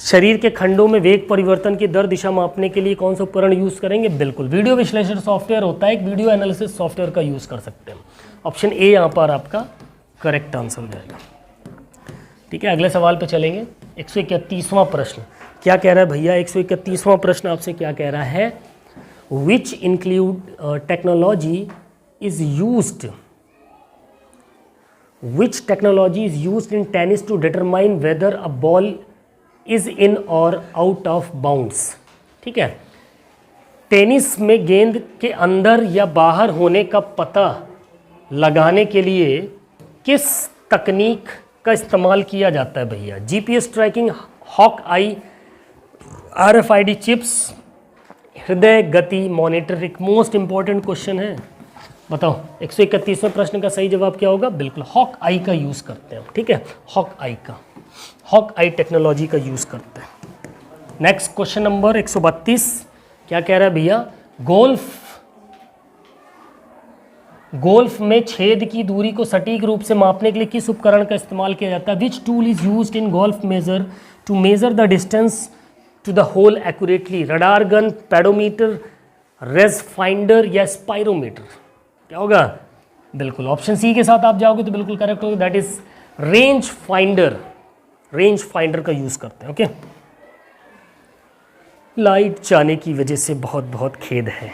शरीर के खंडों में वेग परिवर्तन की दर, दिशा मापने के लिए कौन सा उपकरण यूज़ करेंगे? बिल्कुल वीडियो विश्लेषण सॉफ्टवेयर होता है, एक वीडियो एनालिसिस सॉफ्टवेयर का यूज़ कर सकते हैं। ऑप्शन ए यहाँ पर आपका करेक्ट आंसर हो जाएगा। ठीक है, अगले सवाल पे चलेंगे। 131वां प्रश्न क्या कह रहा है भैया? 131वां प्रश्न आपसे क्या कह रहा है? Which include technology is used, which technology is used in tennis to determine whether a ball is in और आउट ऑफ बाउंड्स। ठीक है, टेनिस में गेंद के अंदर या बाहर होने का पता लगाने के लिए किस तकनीक का इस्तेमाल किया जाता है भैया? जीपीएस ट्रैकिंग, हॉक आई, आरएफआईडी चिप्स, हृदय गति मॉनिटर। एक मोस्ट इंपॉर्टेंट क्वेश्चन है, बताओ 131वें प्रश्न का सही जवाब क्या होगा? बिल्कुल हॉक आई का यूज़ करते हैं। ठीक है, हॉक आई का, हॉक आई टेक्नोलॉजी का यूज़ करते हैं। नेक्स्ट क्वेश्चन नंबर 132 क्या कह रहा है भैया? गोल्फ में छेद की दूरी को सटीक रूप से मापने के लिए किस उपकरण का इस्तेमाल किया जाता है? Which tool is used in golf measure to measure the distance to the hole accurately? Radar gun, pedometer, range finder या स्पाइरोमीटर? क्या होगा? बिल्कुल ऑप्शन सी के साथ आप जाओगे तो बिल्कुल करेक्ट होगा, that is range finder. Range finder का यूज करते हैं। ओके, लाइट जाने की वजह से बहुत बहुत खेद है।